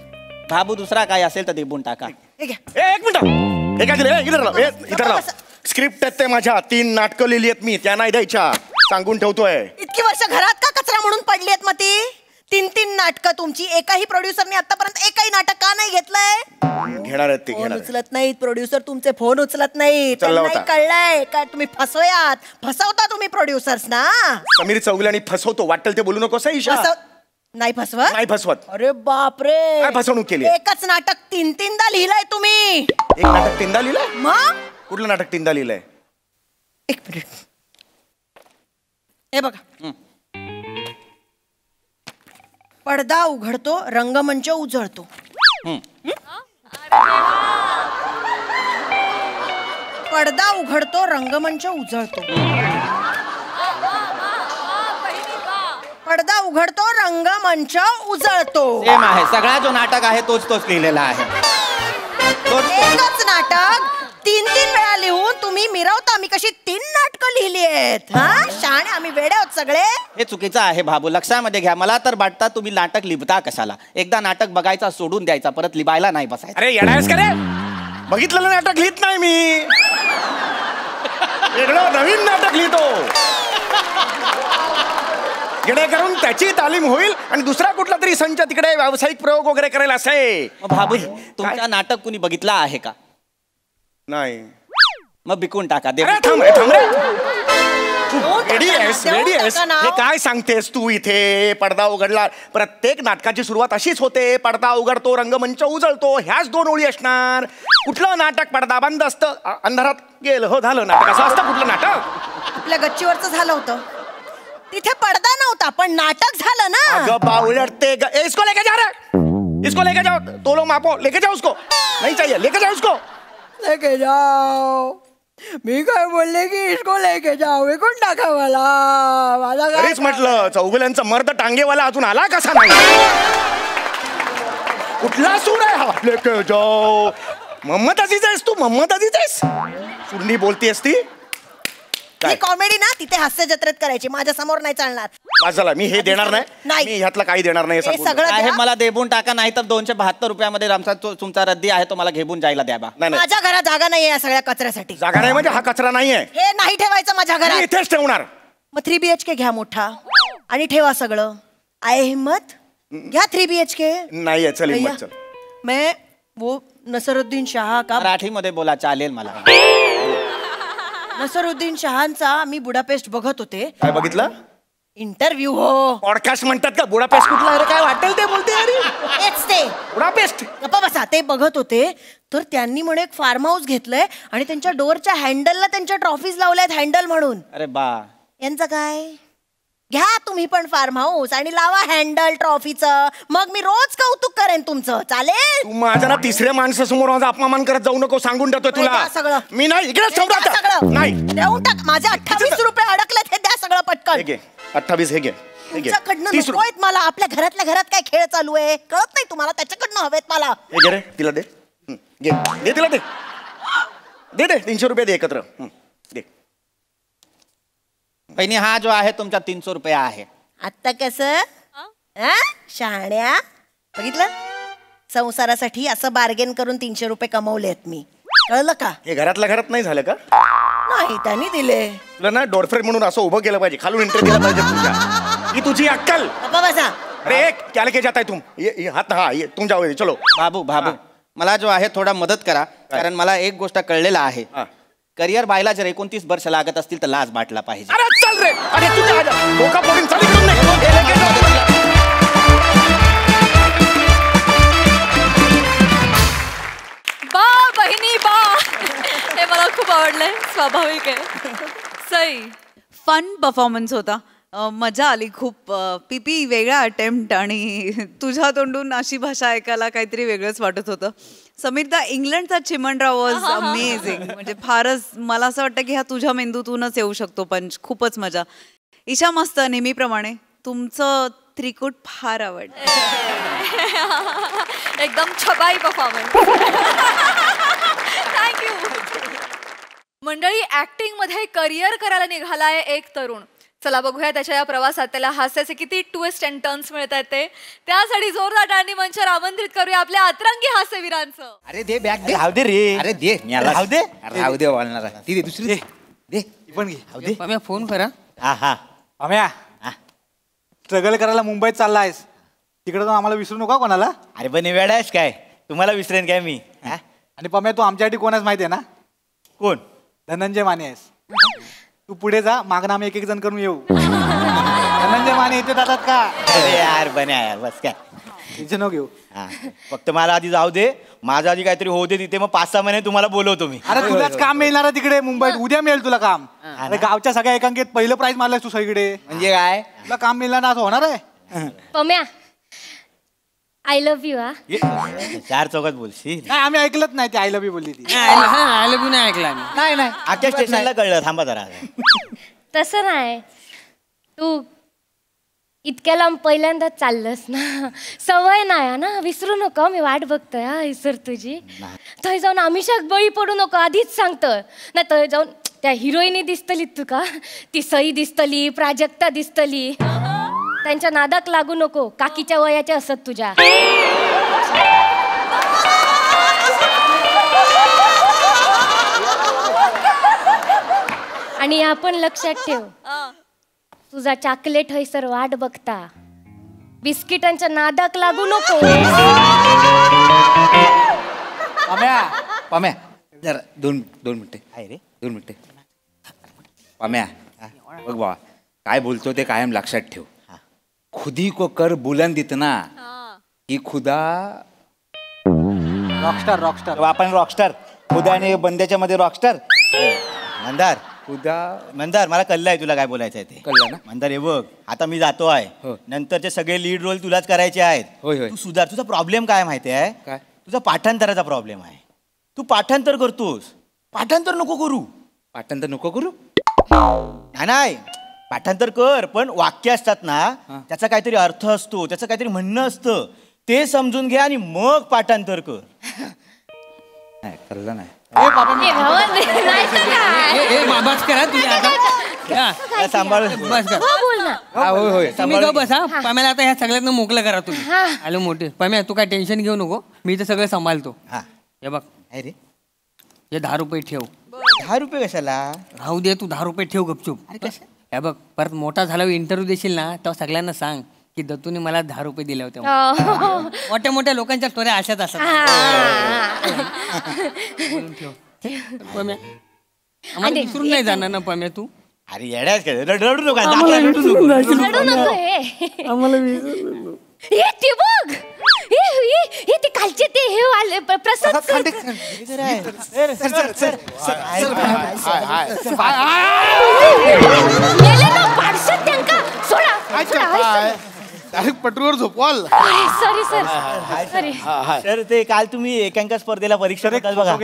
बाबू दुसरा काय असेल तर देऊन टाका. हे घ्या. एक मिनिट, हे काय दिलं? इधर लाव. स्क्रिप्ट आहेत ते माझ्या 3 नाटकं लिहिली आहेत मी, त्या नाही द्यायच्या, सांगून ठेवतोय. इतकी वर्ष घरात का कचरा म्हणून पडली आहेत मग ती? 3 नाटकं तुमची. एकाही प्रोड्युसरने आतापर्यंत एकही नाटक का नाही घेतलंय? घेणार आहेत ते, फोन घेणार आहेत. उचलत नाहीत प्रोड्युसर, तुमचे फोन उचलत नाहीत. उचलला त्यांनाही होता. कळलंय काय तुम्ही फसवता तुम्ही प्रोड्युसर्स ना. समीर चौगुले फसवतो, वाटेल ते बोलू नकोस हं, ईशा. नाही फसवत? नाही फसवत. अरे बापरे, काय फसवणूक केली? एकच नाटक 3-3दा लिहिलंय तुम्ही. एक नाटक 3दा लिहिलंय? मग कुठलं नाटक 3दा लिहिलंय? एक मिनिट, हे बघा. पडदा उघडतो, रंगमंच उजळतो. पडदा उघडतो, रंगमंच उजळतो. पडदा उघडतो, रंगमंच उजळतो. सेम आहे, सगळा जो नाटक आहे तोच लिहिलेला आहे. एकच नाटक 3-3 वेळा लिहून तुम्ही मिरवता. मी कशी 3 नाटकं लिहिली आहेत? हा, शहाणे आम्ही वेडे आहोत सगळे. हे चुकीचं आहे बाबू, लक्षामध्ये घ्या. मला तर वाटतं तुम्ही नाटक लिहिता कशाला? एकदा नाटक बघायचा सोडून द्यायचा, परत लिहायला नाही बसायचं. अरे येणारच का रे? बघितलेलं नाटक लिहित नाही मी, वेगळं नवीन नाटक लिहितो. जेणेकरून त्याची तालीम होईल आणि दुसरा कुठला तरी संच तिकडे व्यावसायिक प्रयोग वगैरे करेल असे. बाबू तुमचा नाटक कुणी बघितला आहे का? नाही. मग बिकून टाका. अरे थांब रे. रेडी आहेस? हे काय सांगतेस तू इथे? पडदा उघडला. प्रत्येक नाटकाची सुरुवात अशीच होते, पडदा उघडतो, रंगमंच उजळतो. ह्याच 2 ओळी असणार. कुठलं नाटक पडदा बंद असतं, अंधारात गेलं, हो झालं नाटक, असं असतं कुठलं नाटक? आपल्या गच्चीवरचं झालं होतं, तिथे पडदा नव्हता पण नाटक झालं ना. अगं बावळटते, इसको लेके जा रे, इसको लेके जाओ, तोलो मापो, लेके जाओ उसको. नहीं चाहिए, लेके जाओ उसको. लेके जाओ. मी काय बोलले की इसको लेके जाओ, विकून टाका मला. माझा तरीच म्हटलं चौगुल्यांचा मर्द टांगेवाला अजून आला कसा नाही? कुठला सूर आहे हा? लेके जाओ. मोहम्मद अजीज आहेस तू? मोहम्मद अजीज आहेस? सुरनी बोलतीयस ती? ही कॉमेडी ना तिथे हास्य जत्रेत करायची, माझ्या समोर नाही चालणार. झाला, मी हे देणार नाही. मी ह्यातलं काही देणार नाही. हे सगळं आहे, द्या. मला देऊन टाका, नाही तर 272 रुपयामध्ये आमचा तुमचा रद्दी आहे तो मला घेऊन जायला द्या बा. नाही माझ्या घरात जागा नाहीये या सगळ्या कचऱ्यासाठी. जागा नाही म्हणजे हा कचरा नाहीये, हे नाही ठेवायचं माझ्या मी घरात. इथेच ठेवणार. मग 3 BHK घ्या मोठा आणि ठेवा सगळं. आहे हिम्मत? घ्या 3 BHK. नाहीये, चल हिम्मत चल. मैं वो नसरुद्दीन शाह का मराठीमध्ये बोला, चालेल मला. नसरुद्दीन शहांचा मी बुडापेस्ट बघत होते. काय बघितलं? इंटरव्ह्यू. हो, पॉडकास्ट म्हणतात का? बुडापेस्ट कुठला? अरे काय वाटेल ते बोलते. अरे तेच ते बुडापेस्ट. गप्पा बसा. ते बघत होते तर त्यांनी म्हणे एक फार्म हाऊस घेतलंय आणि त्यांच्या डोअरच्या हँडलला त्यांच्या ट्रॉफीज लावल्यात हँडल म्हणून. अरे बा, यांचं काय? घ्या तुम्ही पण फार्म हाऊस आणि लावा हँडल ट्रॉफीचं. मग मी रोज कौतुक करेन तुमचं. चालेल? तू माझ्या ना तिसऱ्या माणसासमोर माझा अपमान करत जाऊ नको, सांगून ठेवतोय तुला. द्या सगळं. मी नाही इकडे सगळं नाही देऊन टाक. माझे 28 रुपये अडकलेत, हे द्या सगळं पटकन. हे घे 28. हे घे, हे घे. तुमच्याकडनं 30 नको आहेत मला. आपल्या घरातल्या घरात काय खेळ चालू आहे कळत नाही तुम्हाला, त्याच्याकडनं हवेत मला. हे घे रे, तिला दे. घे दे, तिला दे. दे 300 रुपये दे एकत्र. दे. बहिणी हा जो आहे तुमचा 300 रुपये आहे. आता कसं शहाण्या बघितलं? संसारासाठी असं बार्गेन करून 300 रुपये कमवलेत मी. कळलं का? हे घरातल्या घरात नाही झालं का? नाही त्यांनी दिले. तुला ना डोरफ्रेम म्हणून असं उभं केलं पाहिजे, खालून एंट्री केलं पाहिजे तुझ्या. ही तुझी अक्कल. बसा. अरे क्या लेके जाता है तुम? ये हाथ हाँ ये तुम जाओ चलो. बाबू मला जो आहे थोडा मदत करा, कारण मला एक गोष्ट कळलेला आहे. करिअर बायला जर 29 वर्ष लागत असतील तर लाज बाटला पाहिजे. अरे चल रे, अरे तू जा, धोका पोरीन चल इकडून नाही. बा बहिणी बा, हे मला खूप आवडलंय, स्वाभाविक आहे. सई फन परफॉर्मन्स होता. मजा आली खूप. पीपी वेगळा अटेम्प्ट आणि तुझ्या तोंडून अशी भाषा ऐकायला काहीतरी वेगळंच वाटत होतं. समीरदा इंग्लंडचा चिमणराव वॉज अमेझिंग. म्हणजे फारच मला असं वाटतं की ह्या तुझ्या मेंदूतूनच येऊ शकतो पंच. खूपच मजा. ईशा मस्त नेहमीप्रमाणे. तुमचं त्रिकूट फार आवडलं. एकदम छबाई परफॉर्मन्स. थँक्यू. मंडळी, ऍक्टिंग मध्ये करिअर करायला निघालाय एक तरुण. चला बघूया त्याच्या या प्रवासात त्याला हास्याचे किती ट्विस्ट अँड टर्न्स मिळत आहेत ते. त्यासाठी जोरदार टाळणी मंचावर आमंत्रित करूया आपल्या अतरंगी हास्यवीरांचं. अरे दे बॅग दे. राहू दे रे. अरे दे राहू दे. राहू दे वाळणार. ती दे दुसरी दे. दे पण घे. राहू दे. पम्या फोन करा. हा पम्या स्ट्रगल करायला मुंबईत चाललायस, तिकडे तर आम्हाला विसरू नका कोणाला. अरे पण वेळा आहेस काय, तुम्हाला विसरेन काय मी? आणि पम्या तू आमच्यासाठी कोणाच माहिती आहे ना? कोण? धनंजय माने आहेस. तू पुढे जा, मागणं आम्ही एक जण करून येऊ. धनंजय माने येते जातात का? अरे यार बन्या यार बस काय टेन्शन नको घेऊ. फक्त मला आधी जाऊ दे, माझं आधी काहीतरी होते तिथे, मग 5-6 महिने तुम्हाला बोलवतो मी. अरे तुलाच काम मिळणार आहे तिकडे मुंबईत. उद्या मिळेल तुला काम. अरे गावच्या सगळ्या एकांकित पहिलं प्राइज मारलायस तू सगळीकडे. म्हणजे काय तुला काम मिळणार ना असं होणार आहे? Pamya I love you. 4 चौकात बोलशील? नाही आम्ही ऐकलंच नाही ती आय लव्ह यू बोलली ती. आय लव्ह यू नाही ऐकला आम्ही. नाही आजच्या स्टेशनला कळलं. थांबा जरा. तसं नाही, तू इतक्या लांब पहिल्यांदाच चाललंस ना, सवय नाही ना, विसरू नको. मी वाट बघतोय हा इसर तुझी. थंय जाऊन आमिषाक बळी पडू नको, आधीच सांगतोय ना. थंय जाऊन त्या हिरोईनी दिसतली तुका, ती सई दिसतली, प्राजक्ता दिसतली. त्यांच्या नादाक लागू नको, काकीच्या वयाच्या असत तुझ्या. आणि आपण लक्षात ठेव, तुझा चॉकलेट हयसर वाट बघता, बिस्किटांच्या नादाक लागू नको. पम्या जरा दोन मिनिटं. आहे रे 2 मिनिटं. पम्या बघ बा, काय बोलतो ते कायम लक्षात ठेव. खुदी को कर बुलंद इतना की खुदा. रॉकस्टार आपण रॉकस्टार. खुदा आणि बंद्याच्या मध्ये रॉकस्टार. मंदार मंदार मला कळलं आहे तुला काय बोलायचं आहे ते. कळलं ना मंदार? हे बघ, आता मी जातो आहे, नंतरचे सगळे लीड रोल तुलाच करायचे आहेत. तू सुधार. तुझा प्रॉब्लेम काय माहिती आहे? काय? तुझा पाठांतराचा प्रॉब्लेम आहे. तू पाठांतर करतोस, पाठांतर नको करू. पाठांतर नको करू नाही, पाठांतर कर, पण वाक्य असतात ना, त्याचा काहीतरी अर्थ असतो, त्याचं काहीतरी म्हणणं असतं, ते समजून घे आणि मग पाठांतर कर. नाही कळलं नाही. सांभाळ बसा. पम्याला आता ह्या सगळ्यांना मोकळं करा तुम्ही. आलो मोठे. पम्या तू काय टेन्शन घेऊ नको, मी तर सगळं सांभाळतो. हे बघ रे, हे 10 रुपये ठेव. 10 रुपये कशाला? राहू दे, तू 10 रुपये ठेव गपचूप. हे बग, परत मोठा झाल्यावर इंटरव्ह्यू देशील ना, तेव्हा सगळ्यांना सांग की दत्तूने मला 10 रुपये दिले होते. मोठ्या मोठ्या लोकांच्या स्टोऱ्या अशाच असतात. पम्या आम्हाला विसरून नाही जाणार ना पम्या तू? अरे येड्याच रडू नका. ते बघ, हे ते कालचे ते हे वाले प्रसाद डायरेक्ट पटरूवर झोपवाल. Sorry sir. सर ते काल तुम्ही एकांका स्पर्धेला परीक्षा देतात बघा.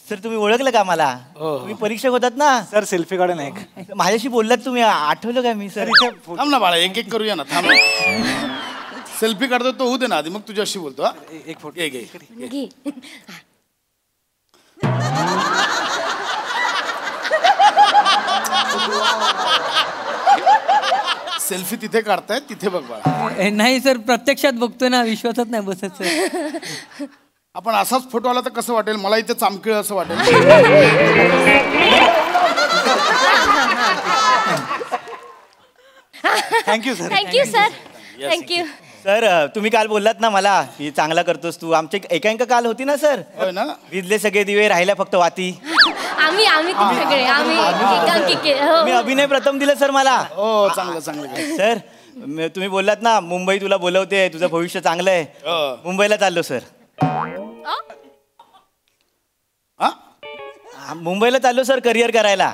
सर तुम्ही ओळखलं का मला? तुम्ही परीक्षक होतात ना सर? सेल्फी काढून एक माझ्याशी बोललात तुम्ही, आठवलं काय मी? सर थांब ना बाळा, एक करूया ना. थांब. सेल्फी काढतो तो होऊ दे ना आधी, मग तुझ्याशी बोलतो. एक फोटो घे. सेल्फी तिथे काढताय, तिथे बघ बाळा. नाही सर, प्रत्यक्षात बघतोय ना, विश्वासात नाही बसत सर. आपण असाच फोटो आला तर कसं वाटेल? मला इथे चामखिळ असं वाटेल. Thank you sir thank you sir thank you. Sir तुम्ही काल बोललात ना मला की चांगला करतोस तू. आमची एकांक काल होती ना सर. ना विजले सगळे दिवे, राहिल्या फक्त वाती. आम्ही ते सगळे आम्ही एकांकिके. हो. मी अभिनय प्रथम दिलं सर मला. हो चांगलं चांगलं. सर तुम्ही बोललात ना मुंबई तुला बोलवते, तुझं भविष्य चांगलं आहे. मुंबईला चाललो सर. मुंबईला चाललो सर करिअर करायला.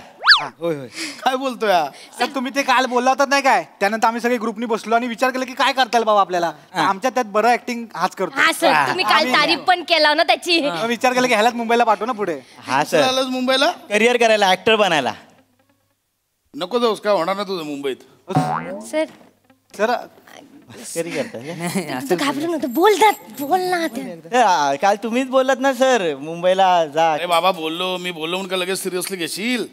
होय होय काय बोलतोय सर तुम्ही ते काल बोलला होतात नाही काय, त्यानंतर आम्ही सगळे ग्रुपनी बसलो आणि विचार केला की काय करता येईल बाबा आपल्याला. आमच्या त्यात बरं ऍक्टिंग हाच करतो. हा सर तुम्ही काल तारीफ पण केला ना त्याची. विचार केला की ह्यालाच मुंबईला पाठवू ना पुढे. हा सर मुंबईला करिअर करायला, ऍक्टर बनायला. नको जाऊस, काय होणार ना तुझं मुंबईत. सर सर करी करता तू घाबरू नको, बोल ना. काल तुम्हीच बोललात ना सर मुंबईला जा. अरे बाबा मी बोललो म्हणून का लगेच सिरियसली घेशील?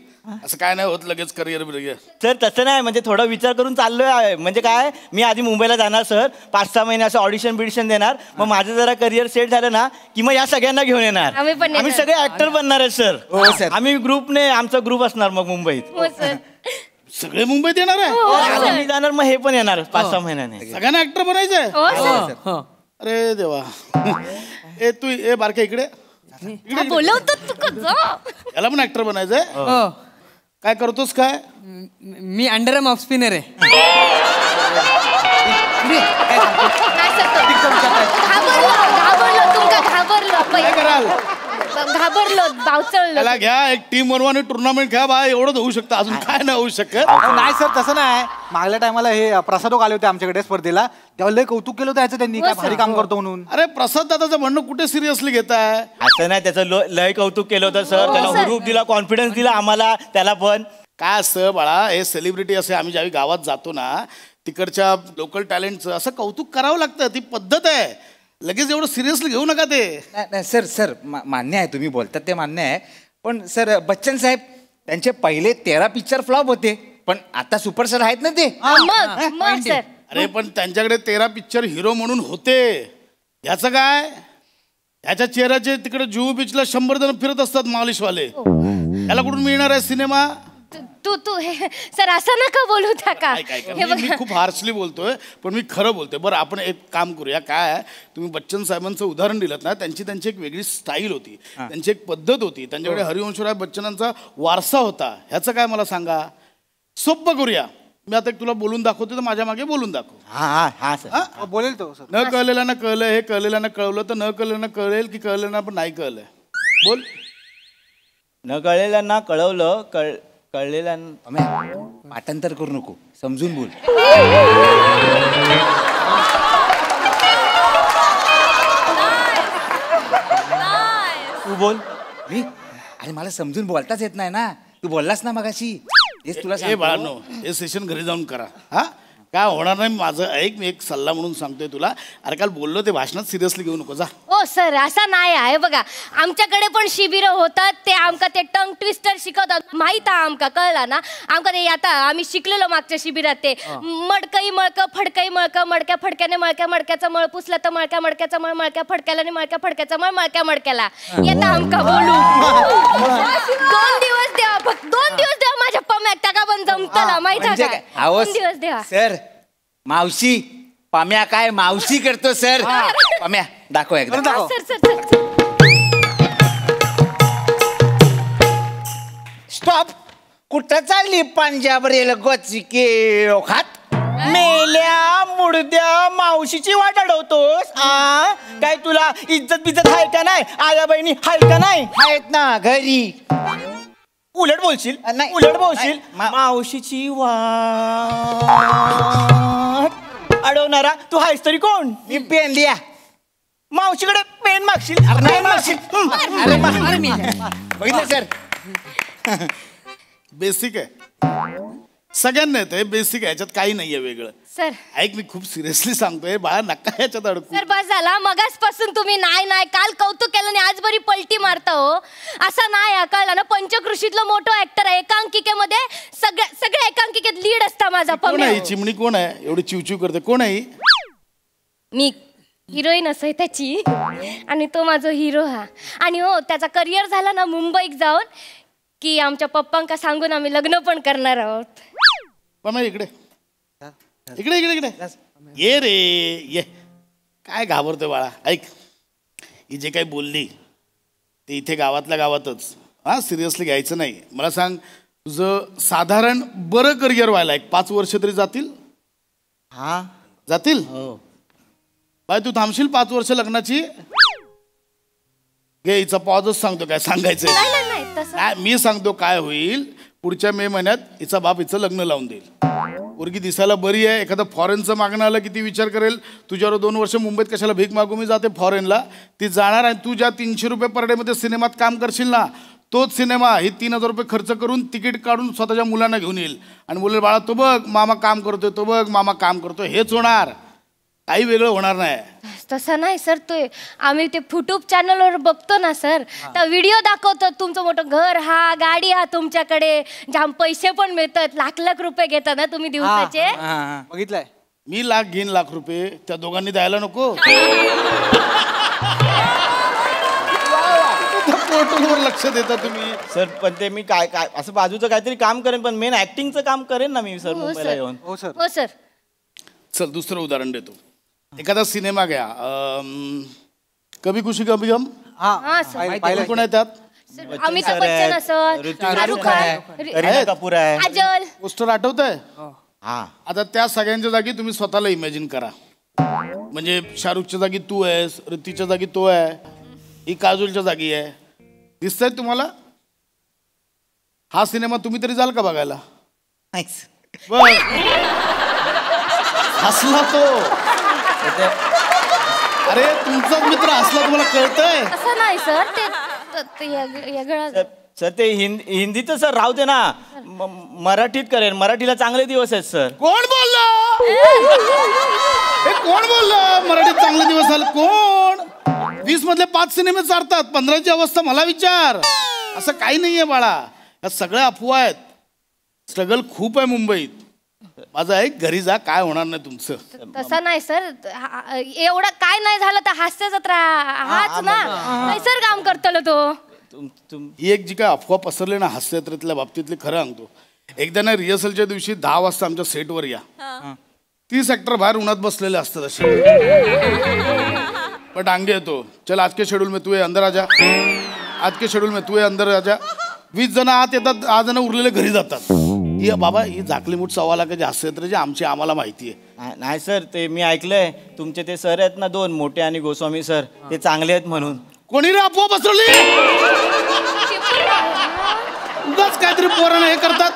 असं काय नाही होत लगेच करिअर बिरिअर. सर तसं नाही, म्हणजे थोडा विचार करून चाललोय. म्हणजे काय, मी आधी मुंबईला जाणार सर, 5-6 महिने असं ऑडिशन बिडिशन देणार. मग माझं जरा करिअर सेट झालं ना की मग या सगळ्यांना घेऊन येणार. आम्ही सगळे ऍक्टर बनणार आहे सर. आम्ही ग्रुपने, आमचा ग्रुप असणार मग मुंबईत. हो सर. सगळे मुंबईत येणार आहे. आम्ही जाणार, मग हे पण येणार 5-6 महिन्याने. सगळ्यांना ऍक्टर बनायचंय. हो सर. अरे देवा. तू बारके इकडे बोलवतो तू कसं. याला पण ऍक्टर बनायचंय. काय करतोस काय? मी अंडरआर्म ऑफ स्पिनर आहे. त्याला घ्या एक टीम बनवा टुर्नामेंट घ्या बा, एवढंच होऊ शकतं. अजून काय नाही होऊ शकत. नाही सर तसं नाही. मागल्या टायमाला हे प्रसादोक आले होते आमच्याकडे स्पर्धेला, तेव्हा लय कौतुक केलं होतं याचं त्यांनी, काय भारी काम करतो म्हणून. अरे प्रसाद दादाचं म्हणणं कुठे सिरियसली घेताय? असं नाही, त्याचं लय कौतुक केलं होतं सर. त्याला हुरूप दिला, कॉन्फिडन्स दिला आम्हाला. त्याला पण काय असतं बाळा, हे सेलिब्रिटी असे आम्ही ज्यावेळी गावात जातो ना, तिकडच्या लोकल टॅलेंटचं असं कौतुक करावं लागतं. ती पद्धत आहे. लगेच एवढं सिरियसली घेऊ नका ते. नाही सर मान्य आहे, तुम्ही बोलतात ते मान्य आहे. पण सर बच्चन साहेब त्यांचे पहिले 13 पिक्चर फ्लॉप होते, पण आता सुपरस्टार आहेत ना ते. मग सर. अरे पण त्यांच्याकडे 13 पिक्चर हिरो म्हणून होते. ह्याचं काय, ह्याच्या चेहऱ्याचे तिकडे जुहू बीचला 100 जण फिरत असतात मालिशवाले. याला कुठून मिळणार आहे सिनेमा? तू हे सर असं नका बोलू त्या का. मी खूप हार्शली बोलतोय, पण मी खरं बोलतोय. बरं आपण एक काम करूया. काय तुम्ही बच्चन साहेबांचं उदाहरण दिलं ना, त्यांची एक वेगळी स्टाईल होती, त्यांची एक पद्धत होती. त्यांच्याकडे हरिवंशराय बच्चनांचा वारसा होता. ह्याचं काय मला सांगा. सोपं करूया. मी आता तुला बोलून दाखवतो, तर माझ्या मागे बोलून दाखव. हा सर बोलेल तो सर. न कळलेला ना कळलं, हे कळलेला ना कळवलं, तर न कळलेलं कळेल की कळलेलं पण नाही कळलंय. बोल. न कळलेल्यांना कळवलं, कळलेल्या पाठांतर करू नको, समजून बोल. तू बोल. मी अरे मला समजून बोलताच येत नाही ना. तू बोललास ना मगाशी, हेच तुला हे बाळांनो, हे सेशन घरी जाऊन करा. हा काय होणार नाही. माझं ऐक, मी एक सल्ला म्हणून सांगतोय तुला. अरे काल बोललो ते भाषणात सिरियसली घेऊ नको. जा. हो सर असं नाही आहे. बघा आमच्याकडे पण शिबिरं होतात, ते आमका ते टंग ट्विस्टर शिकवतात. माहित आहे आमका, कळला ना आमका ते. आता आम्ही शिकलेलो मागच्या शिबिरात ते मडकई मळकं, फडकई मळकं, मडक्या फडक्याने मळक्या मडक्याचा मळ पुसला तर मळक्या मडक्याचा मळ, मळक्या फडक्याला आणि मळक्या फडक्याचा मळ, मळक्या मडक्याला. येता आमका बोलू. 2 दिवस द्या, फक्त 2 दिवस द्या माझ्या पम्यात. त्या पण जमतला माहित आहे का. 2 दिवस द्या सर. मावशी पाम्या काय मावशी करतो सर. पाम्या दाखव एकदा. स्टॉप. कुठं चालली पंजाब रेल गोचिके खात? मेल्या मुडद्या मावशीची वाट अडवतोस. काय तुला इज्जत बिज्जत आहे का नाही? आया बहिणी आहे का नाही? आहेत ना घरी. उलट बोलशील, उलट बोलशील. मावशीची वाट अडवणारा तू आहेस तरी कोण? मी पेन लिया. मावशीकडे पेन मागशील? नाही मागशील. बघितलं सर. बेसिक आहे, सगळ्यांना येतं. बेसिक आहे, ह्याच्यात काही नाहीये वेगळं. सर ऐक, मी खूप सिरियसली सांगतोय बाळा, नका ह्याच्यात अडकू. सर बस झाला. मगासपासून तुम्ही नाही काल कौतुक केलं आणि आज बरी पलटी मारता हो. असं नाही. कळलं ना, पंचकृषीतलं मोठं ऍक्टर आहे. एकांकिकेमध्ये सगळ्या एकांकिकेत लीड असता माझा. कोण आहे चिमणी? कोण आहे एवढी चिवचिव करते? कोण आहे? मी हिरोईन असं त्याची, आणि तो माझा हिरो हा. आणि हो त्याचा करिअर झाला ना मुंबईत जाऊन की आमच्या पप्पांका सांगून आम्ही लग्न पण करणार आहोत. पण इकडे इकडे इकडे इकडे ये रे ये. काय घाबरतोय बाळा? ऐक, ही जे काही बोलली ते इथे गावातल्या गावातच, हा सिरियसली घ्यायचं नाही. मला सांग, तुझं साधारण बरं करिअर व्हायला 5 वर्ष तरी जातील? हा जातील. बाय तू थांबशील 5 वर्ष लग्नाची? घे हिचा पॉजच सांगतो काय सांगायचं. नाही मी सांगतो काय होईल. पुढच्या मे महिन्यात हिचा बाप हिचं लग्न लावून देईल. पोरगी दिसायला बरी आहे, एखादं फॉरेनचं मागणं आलं किती विचार करेल. तुझ्यावर 2 वर्ष मुंबईत कशाला भीक मागू मी जाते फॉरेनला. ती जाणार आहे. तू ज्या 300 रुपये पर डे मध्ये सिनेमात काम करशील ना, तोच सिनेमा ही 3000 रुपये खर्च करून तिकीट काढून स्वतःच्या मुलांना घेऊन येईल आणि बोलेल बाळा तो बघ मामा काम करतोय, तो बघ मामा काम करतोय. हेच होणार, काही वेगळं होणार नाही. तसं नाही सर, तो आम्ही ते युट्यूब चॅनलवर बघतो ना सर, तर व्हिडिओ दाखवतो तुमचं मोठं घर हा गाडी हा तुमच्याकडे, जाम पैसे पण मिळतात, लाख रुपये घेता ना तुम्ही दिवसाचे. बघितलंय मी घेईन लाख रुपये, त्या दोघांनी द्यायला नको. फोटोवर लक्ष देता तुम्ही. सर पण ते मी काय काय असं बाजूचं काहीतरी काम करेन, पण मेन ऍक्टिंगचं काम करेन ना मी सर मुंबईला येऊन. हो सर. चल दुसरं उदाहरण देतो. एखादा सिनेमा घ्या, कभी खुशी कभी गम. कोण आहे त्यात? अमिताभ बच्चन असं, शाहरुख खान, करीना कपूर आहे, काजल. पोस्टर आठवतंय? हा. आता त्या सगळ्यांच्या जागी तुम्ही स्वतःला इमॅजिन करा. म्हणजे शाहरुखच्या जागी तू आहेस, ऋतीच्या जागी तो आहे, ही काजोलच्या जागी आहे. दिसतंय तुम्हाला? हा सिनेमा तुम्ही तरी जाल का बघायला? हसला तो. अरे तुमचाच मित्र हसला, तुम्हाला कळतंय? असं नाही सर, सर ते हिंदीचं सर राहू दे ना, मराठीत करेन. मराठीला चांगले दिवस आहेत सर. कोण बोललं? कोण बोललं मराठीत चांगले दिवस आले? कोण? 20 मधले 5 सिनेमे चालतात, 15ची अवस्था मला विचार. असं काही नाहीये बाळा, या सगळ्या अफवा आहेत. स्ट्रगल खूप आहे मुंबईत. माझं ऐक, घरी जा, काय होणार नाही तुमचं. तसं नाही सर, एवढं काय नाही झालं तर हास्य जत्रा हाच ना, सर काम करतलो तो. ही एक जी काय अफवा पसरली ना हास्य जत्रेतल्या बाबतीतली, खरं सांगतो. एकदा ना रिहर्सलच्या दिवशी 10 वाजता आमच्या सेटवर या. 30 ऍक्टर बाहेर उन्हात बसलेले असतात असे. पण डांगे येतो, चल आज के शेड्यूल में तू अंदर आ जा, आज के शेड्यूल में तू अंदर आ जा. 20 जण आत येतात, 10 जण उरलेले घरी जातात. ही बाबा ही झाकली मूठ सव्वा लाखाची हास्य जत्रेची आमची आम्हाला माहिती आहे. नाही सर, ते मी ऐकलंय तुमचे ते सर आहेत ना 2 मोठे आणि गोस्वामी सर, ते चांगले आहेत म्हणून. कोणी रे अफवा पसरली? उगाच काहीतरी पोरांना हे करतात.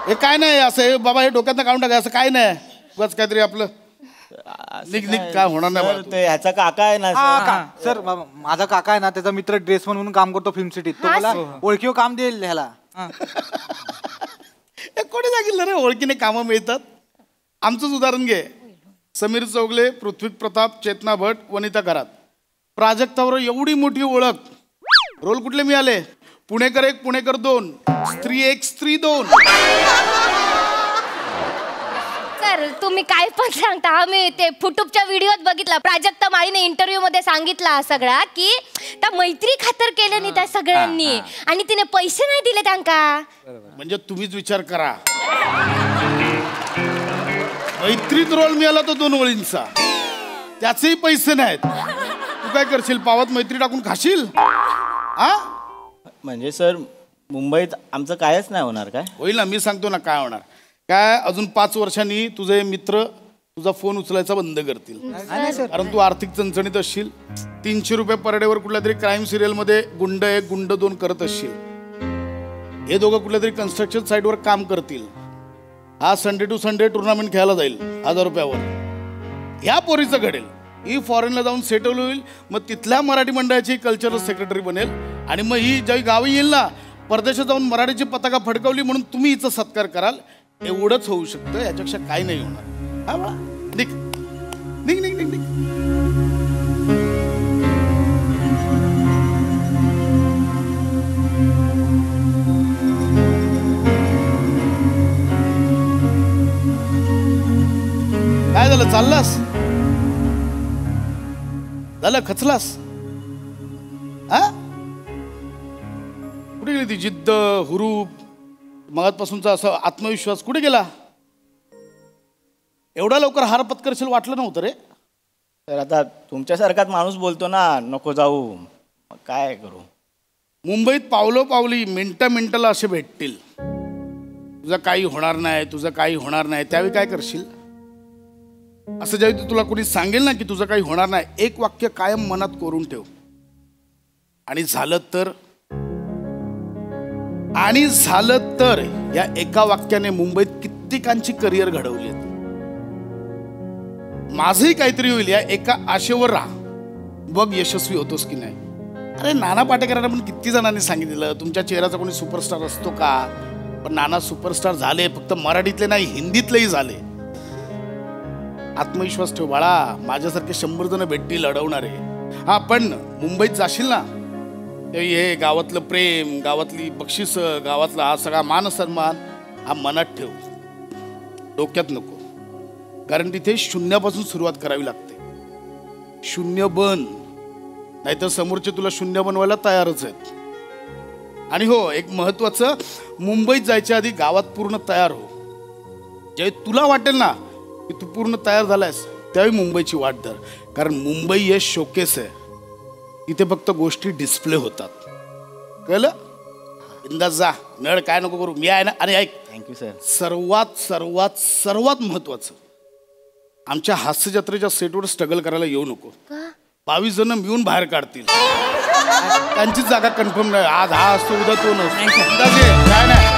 हे काय नाही असं, हे बाबा हे डोक्यात काढून टाका, असं काय नाही. उगाच काहीतरी आपलं निघ काय होणार नाही. ते ह्याचा काका आहे ना सर, माझा काका आहे ना, त्याचा मित्र ड्रेस म्हणून काम करतो फिल्म सिटीत. तो मला ओळखीव काम देईल ह्याला. कोणी सांगितलं रे ओळखीने कामं मिळतात? आमचंच उदाहरण घे. समीर चौगले, पृथ्वी प्रताप, चेतना भट, वनिता करात. प्राजक्तावर एवढी मोठी ओळख. रोल कुठले मिळाले? पुणेकर 1, पुणेकर 2, स्त्री 1, स्त्री 2. सर तुम्ही काय पण सांगता, आम्ही ते युट्यूबच्या व्हिडिओत बघितला. प्राजक्ता माळीने इंटरव्ह्यू मध्ये सांगितला सगळा की त्या मैत्री खातर केलं नाही त्या सगळ्यांनी, आणि तिने पैसे नाही दिले त्यांका. म्हणजे तुम्हीच विचार करा, मैत्रीत रोल मिळाला तो 2 ओळींचा, त्याचेही पैसे नाहीत. तू काय करशील? पावात मैत्री टाकून खाशील? म्हणजे सर मुंबईत आमचं कायच नाही होणार. काय होईल ना, मी सांगतो ना काय होणार. काय अजून 5 वर्षांनी तुझे मित्र तुझा फोन उचलायचा बंद करतील, कारण तू आर्थिक चणचणीत असशील. 300 रुपये पर डेवर कुठल्या तरी क्राईम सिरियल मध्ये गुंड 1 गुंड 2 करत असशील. हे दोघं कुठल्या तरी कन्स्ट्रक्शन साईटवर काम करतील. हा संडे टू संडे टुर्नामेंट खेळायला जाईल 1000 रुपयावर. ह्या पोरीचं घडेल, ही फॉरेनला जाऊन सेटल होईल, मग तिथल्या मराठी मंडळाची कल्चरल सेक्रेटरी बनेल, आणि मग ही ज्यावेळी गावी येईल ना, परदेशात जाऊन मराठीची पताका फडकवली म्हणून तुम्ही हिचा सत्कार कराल. एवढंच होऊ शकतं, याच्यापेक्षा काही नाही होणार. हा बा, निघ निघ निघ निघ निघ. काय झालं? चाललास? झालं? खचलास? हा, कुठे गेली ती जिद्द, हुरूप, मगातपासूनचा असा आत्मविश्वास कुठे गेला? एवढा लवकर हार पत्करशील वाटलं नव्हतं रे. तर आता तुमच्यासारखाच माणूस बोलतो ना, नको जाऊ, मग काय करू. मुंबईत पावलोपावली मिनिटाला असे भेटतील, तुझं काही होणार नाही, तुझं काही होणार नाही. त्यावेळी काय करशील? असं ज्यावेळी तुला कोणी सांगेल ना की तुझं काही होणार नाही, एक वाक्य कायम मनात कोरून ठेव. आणि झालं तर या एका वाक्याने मुंबईत कित्येकांची करिअर घडवली. माझंही काहीतरी होईल या एका आशेवर राहा, बघ यशस्वी होतोस की नाही. अरे नाना पाटेकरांना पण किती जणांनी सांगितलेलं तुमच्या चेहऱ्याचा कोणी सुपरस्टार असतो का, पण नाना सुपरस्टार झाले, फक्त मराठीतले नाही हिंदीतलेही झाले. आत्मविश्वास ठेव बाळा, माझ्यासारखे 100 जण भेटतील अडवणारे. हा पण मुंबईत जाशील ना, हे गावातलं प्रेम, गावातली बक्षिस, गावातला हा सगळा मान सन्मान हा मनात ठेव, डोक्यात नको. कारण तिथे शून्यापासून सुरुवात करावी लागते. शून्य बन, नाहीतर समोरचे तुला शून्य बनवायला तयारच आहेत. आणि हो, एक महत्वाचं, मुंबईत जायच्या आधी गावात पूर्ण तयार हो. जे तुला वाटेल ना की तू पूर्ण तयार झालायस, त्यावेळी मुंबईची वाट धर. कारण मुंबई हे शोकेस आहे, इथे फक्त गोष्टी डिस्प्ले होतात. कळलं? बिंदास जा, नळ काय नको करू, मी आहे ना. आणि ऐक, थँक्यू सर. सर्वात महत्वाचं, आमच्या हास्य जत्रेच्या सेटवर स्ट्रगल करायला येऊ नको. 22 जण मिळून बाहेर काढतील, त्यांचीच जागा कन्फर्म नाही. आज हा असतो, उद्या तो नसतो. काय नाही.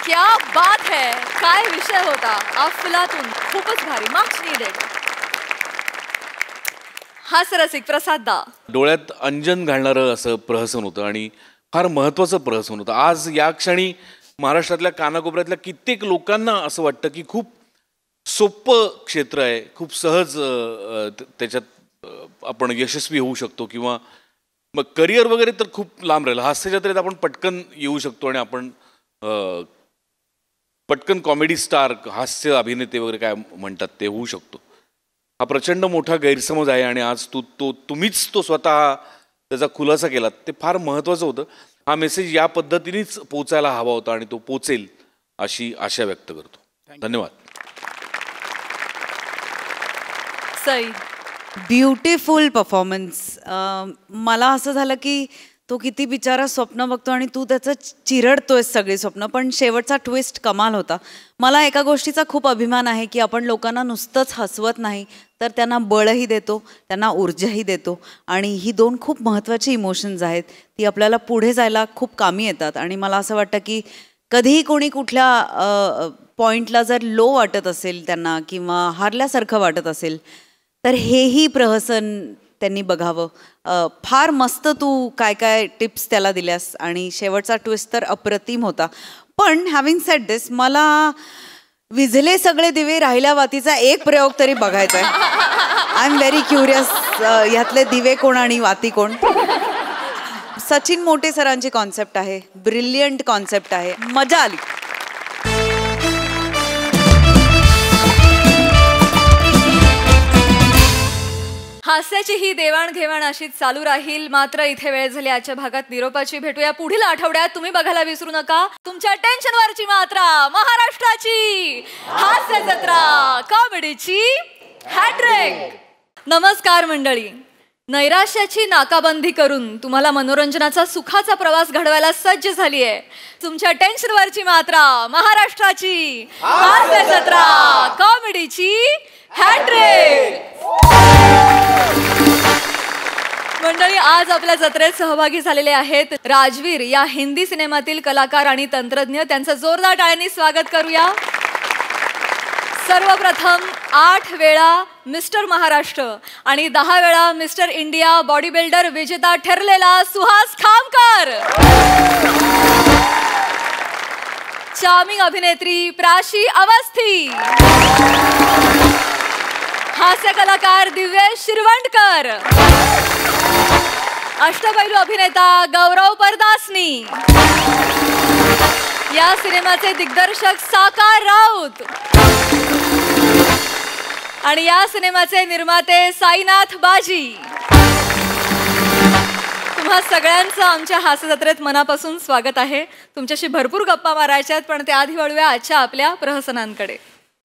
क्या बात है, काय विषय होता, अफलातून, खूपच भारी. Marks needed. हास्यरसिक प्रसाददा. डोळ्यात अंजन घालणारं असं प्रहसन होतं आणि फार महत्त्वाचं प्रहसन होतं. आज या क्षणी महाराष्ट्रातल्या कानाकोपऱ्यातल्या कित्येक लोकांना असं वाटतं की खूप सोपं क्षेत्र आहे, खूप सहज त्याच्यात आपण यशस्वी होऊ शकतो, किंवा मग करिअर वगैरे तर खूप लांब राहिलं. हास्य जत्रेत आपण पटकन येऊ शकतो आणि आपण पटकन कॉमेडी स्टार, हास्य अभिनेते वगैरे काय म्हणतात ते होऊ शकतो. हा प्रचंड मोठा गैरसमज आहे आणि आज तुम्हीच तो स्वतः त्याचा खुलासा केला. ते फार महत्त्वाचं होतं. हा मेसेज या पद्धतीनेच पोचायला हवा होता आणि तो पोचेल अशी आशा व्यक्त करतो. धन्यवाद. सई. Beautiful performance. मला असं झालं की तो किती बिचारा स्वप्न बघतो आणि तू त्याचं चिरडतोय सगळी स्वप्न, पण शेवटचा ट्विस्ट कमाल होता. मला एका गोष्टीचा खूप अभिमान आहे की आपण लोकांना नुसतंच हसवत नाही, तर त्यांना बळही देतो, त्यांना ऊर्जाही देतो. आणि ही 2 खूप महत्त्वाची इमोशन्स आहेत, ती आपल्याला पुढे जायला खूप कामी येतात. आणि मला असं वाटतं की कधीही कोणी कुठल्या पॉईंटला जर लो वाटत असेल त्यांना, किंवा हारल्यासारखं वाटत असेल, तर हेही प्रहसन त्यांनी बघावं. फार मस्त तू काय काय टिप्स त्याला दिल्यास आणि शेवटचा ट्विस्ट तर अप्रतिम होता. पण हॅव्हिंग सेड दिस, मला विझले सगळे दिवे राहिल्या वातीचा एक प्रयोग तरी बघायचा आहे. आय एम व्हेरी क्युरियस, ह्यातले दिवे कोण आणि वाती कोण. सचिन मोटे सरांची कॉन्सेप्ट आहे, ब्रिलियंट कॉन्सेप्ट आहे, मजा आली. हास्याची ही देवाणघेवाण अशीच चालू राहील. मात्र इथे वेळ झाली आजच्या भागात निरोपाची. भेटूया पुढील आठवड्यात. तुम्ही बघायला विसरू नका तुमच्या टेन्शनवरची मात्रा, महाराष्ट्राची हास्य जत्रा, कॉमेडीची हॅट्रिक. नमस्कार मंडळी. नैराश्याची नाकाबंदी करून तुम्हाला मनोरंजनाचा सुखाचा प्रवास घडवायला सज्ज झाली आहे तुमच्या टेन्शनवरची मात्रा, महाराष्ट्राची हास्य जत्रा, कॉमेडीची हॅट्रिक. मंडळी, आज आपल्या जत्रेत सहभागी झालेले आहेत राजवीर या हिंदी सिनेमातील कलाकार आणि तंत्रज्ञ. त्यांचं जोरदार टाळ्यांनी स्वागत करूया. सर्वप्रथम 8 वेळा मिस्टर महाराष्ट्र आणि 10 वेळा मिस्टर इंडिया बॉडी बिल्डर विजेता ठरलेला सुहास खामकर. चार्मिंग अभिनेत्री प्राशी अवस्थी. हास्य कलाकार दिव्येश शिरवंडकर. अष्टपैलू अभिनेता गौरव परदासनी. या सिनेमाचे दिग्दर्शक साकार राऊत आणि या सिनेमाचे निर्माते साईनाथ बाजी. तुम्हा सगळ्यांचं आमच्या हास्यजत्रेत मनापासून स्वागत आहे. तुमच्याशी भरपूर गप्पा मारायच्या आहेत, पण त्याआधी वळूया आजच्या आपल्या प्रहसनांकडे.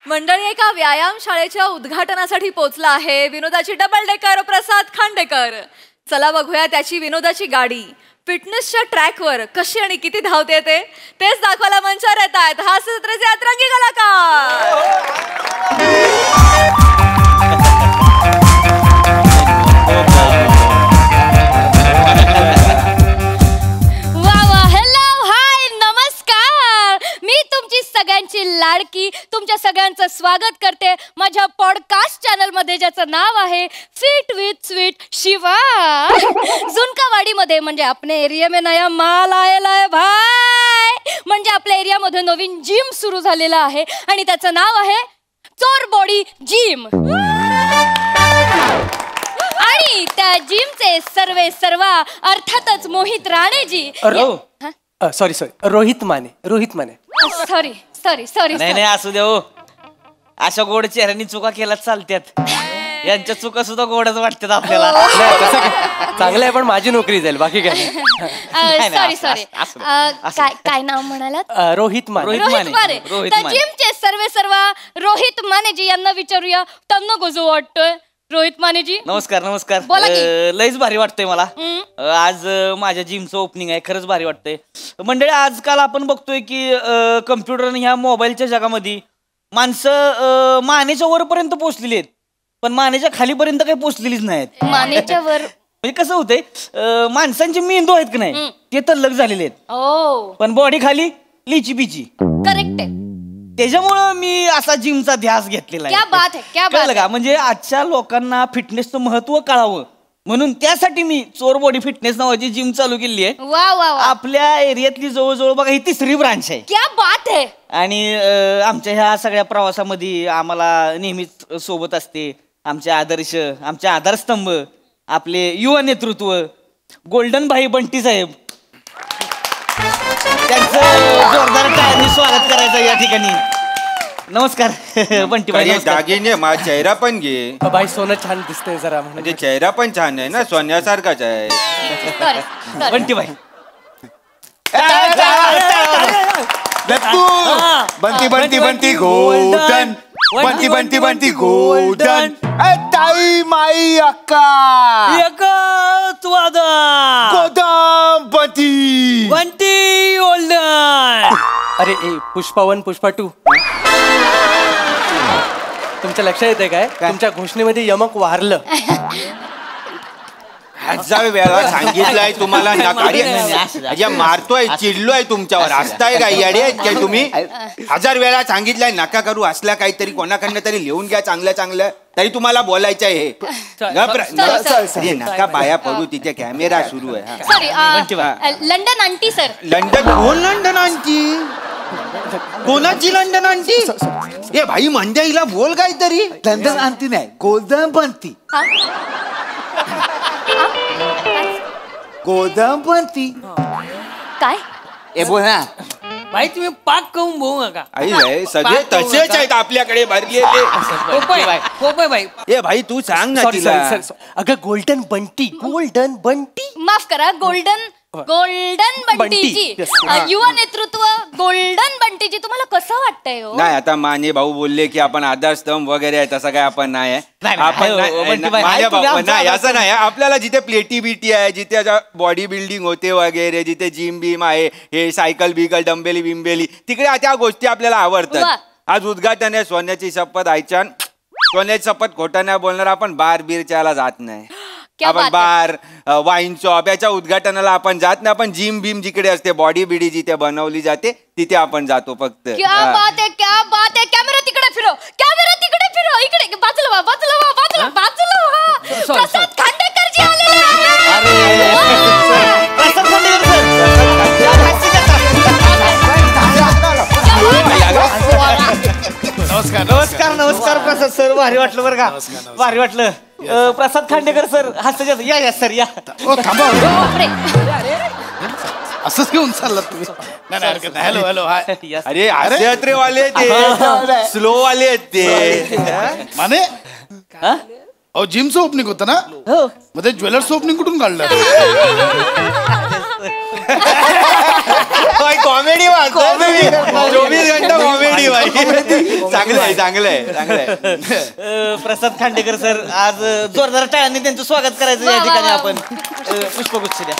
मंडळी, एका व्यायाम शाळेच्या उद्घाटनासाठी पोचला आहे विनोदाची डबल डेकर प्रसाद खांडेकर. चला बघूया त्याची विनोदाची गाडी फिटनेसच्या ट्रॅकवर कशी आणि किती धावते तेच दाखवायला मंचावर येत आहेत हास्यजत्रेचे अतरंगी कलाकार. सगळ्यांची लाडकी तुमच्या सगळ्यांचं स्वागत करते माझ्या पॉडकास्ट चॅनल मध्ये, ज्याचं नाव आहे फिट विथ स्वीट शिवा. झुणकावाडीमध्ये म्हणजे आपल्या एरिया में नया माल आयला आहे भाई. म्हणजे आपल्या एरियामध्ये नवीन जिम सुरू झालेला आहे आणि त्याचं नाव आहे चोर बॉडी जिम. आणि त्या जिमचे सर्वा अर्थातच मोहित राणेजी. सॉरी रोहित माने सॉरी नाही असू दे हो. अशा गोड चेहऱ्यांनी चुका केल्या चालत्यात. यांच्या चुका सुद्धा गोडच वाटतात आपल्याला. चांगलं आहे, पण माझी नोकरी जाईल, बाकी काय. सॉरी काय नाव म्हणालात? रोहित माने. जिमचे सर्व रोहित मानेजी यांना विचारूया, त्यांना कसं वाटतंय. रोहित मानेजी नमस्कार. बोला की. लयच भारी वाटतंय मला. आज माझ्या जिमचं ओपनिंग आहे, खरंच भारी वाटतंय. मंडळी, आजकाल आपण बघतोय की कम्प्युटर आणि ह्या मोबाईलच्या जगामध्ये माणसं मानेच्या वरपर्यंत पोहोचलेली आहेत, पण मानेच्या खालीपर्यंत काही पोहोचलेलीच नाहीत. मानेच्या वर म्हणजे कसं होतंय, माणसांचे मेंदू आहेत की नाही ते तल्लक झालेले आहेत, पण बॉडी खाली लिची पिची. करेक्ट आहे. त्याच्यामुळं मी असा जिमचा ध्यास घेतलेला आहे. कळलं का? म्हणजे आजच्या लोकांना फिटनेसचं महत्व कळावं म्हणून त्यासाठी मी चोर बॉडी फिटनेस नावाची जिम चालू केली आहे. वा. आपल्या एरियातली जवळजवळ बघा ही 3री ब्रांच आहे. क्या बात आहे. आणि आमच्या ह्या सगळ्या प्रवासामध्ये आम्हाला नेहमीच सोबत असते आमचे आदर्श, आमचे आधारस्तंभ, आपले युवा नेतृत्व गोल्डन भाई बंटी साहेब. त्यांचं जोरदार टाळ्यांनी स्वागत करायचं या ठिकाणी. नमस्कार बंटी भाई. दागिने माझा चेहरा पण घे बाई, सोनं छान दिसतंय जरा, म्हणजे चेहरा पण छान आहे ना, सोन्यासारखाच आहे. बंटी भाई बंटी गोल्डन. बंटी गोल्डन. ताई माई अक्का गोदाम बंटी गोल्डन. अरे पुष्पा 1 पुष्पा 2 तुमच्या लक्षात येते काय? तुमच्या घोषणेमध्ये यमक वारलं. हजार वेळा सांगितलंय तुम्हाला मारतोय, चिडलोय तुमच्यावर. असताय काय, येडे आहेत काय तुम्ही? 1000 वेळा सांगितलंय नका करू असल्या काहीतरी, कोणाकडनं तरी लिहून घ्या चांगलं तरी तुम्हाला बोलायचं आहे. नका पाया पडू, तिथे कॅमेरा सुरू आहे. Sorry, London aunty sir. London? कोण लंडन आंटी? कोणाची लंडन आंटी? ए भाई म्हणजे हिला बोल काहीतरी. लंडन आंटी नाही, गोल्डन बंटी. गोदाम बंटी काय? ए बोल ना भाई, तुम्ही पाक कहून बोलू नका. आई सगळे तसेच आहेत आपल्याकडे भरलेले. भाई ए भाई तू सांग ना तिला. अगं गोल्डन बंटी. माफ करा, गोल्डन बंटीजी. युवा नेतृत्व गोल्डन बंटीजी. तुम्हाला कसं वाटतंय हो? नाही, आता माने भाऊ बोलले की आपण आधारस्तंभ वगैरे आहे, तसं काय आपण नाही आहे. नाही असं नाही. आपल्याला जिथे प्लेटी बिटी आहे, जिथे बॉडी बिल्डिंग होते वगैरे, जिथे जिम बीम आहे, हे सायकल बिकल डंबेली बिंबेली, तिकडे त्या गोष्टी आपल्याला आवडतात. आज उद्घाटन आहे, सोन्याची शपथ आयच्यान. सोन्याची शपथ खोटा नाही बोलणार. आपण बार बीरच्याला जात नाही, आपण बार वाईन शॉप याच्या उद्घाटनाला आपण जात नाही. आपण जिम बीम जिकडे असते, बॉडी बिडी जिथे बनवली जाते तिथे आपण जातो फक्त. क्या बात आहे. कॅमेरा तिकडे फिरव. इकडे बाजूला प्रसाद खांडेकर जी आले. नमस्कार प्रसाद सर. भारी वाटलं बरं का, भारी वाटलं. प्रसाद खांडेकर सर हास्य या सर या. असंच घेऊन चाललात तुम्ही? Hello hi. अरे हास्ययात्रेवाले ते स्लो वाले आहेत ते. माने अहो जिमचं ओपनिंग होतं ना मग ते ज्वेलर्सचं ओपनिंग कुठून काढलं कॉमेडी 24 घंटा कॉमेडी भाई चांगलं आहे चांगलं आहे चांगलं आहे. प्रसाद खांडेकर सर आज जोरदार टाळ्यांनी त्यांचं स्वागत करायचं या ठिकाणी आपण पुष्पगुच्छ द्या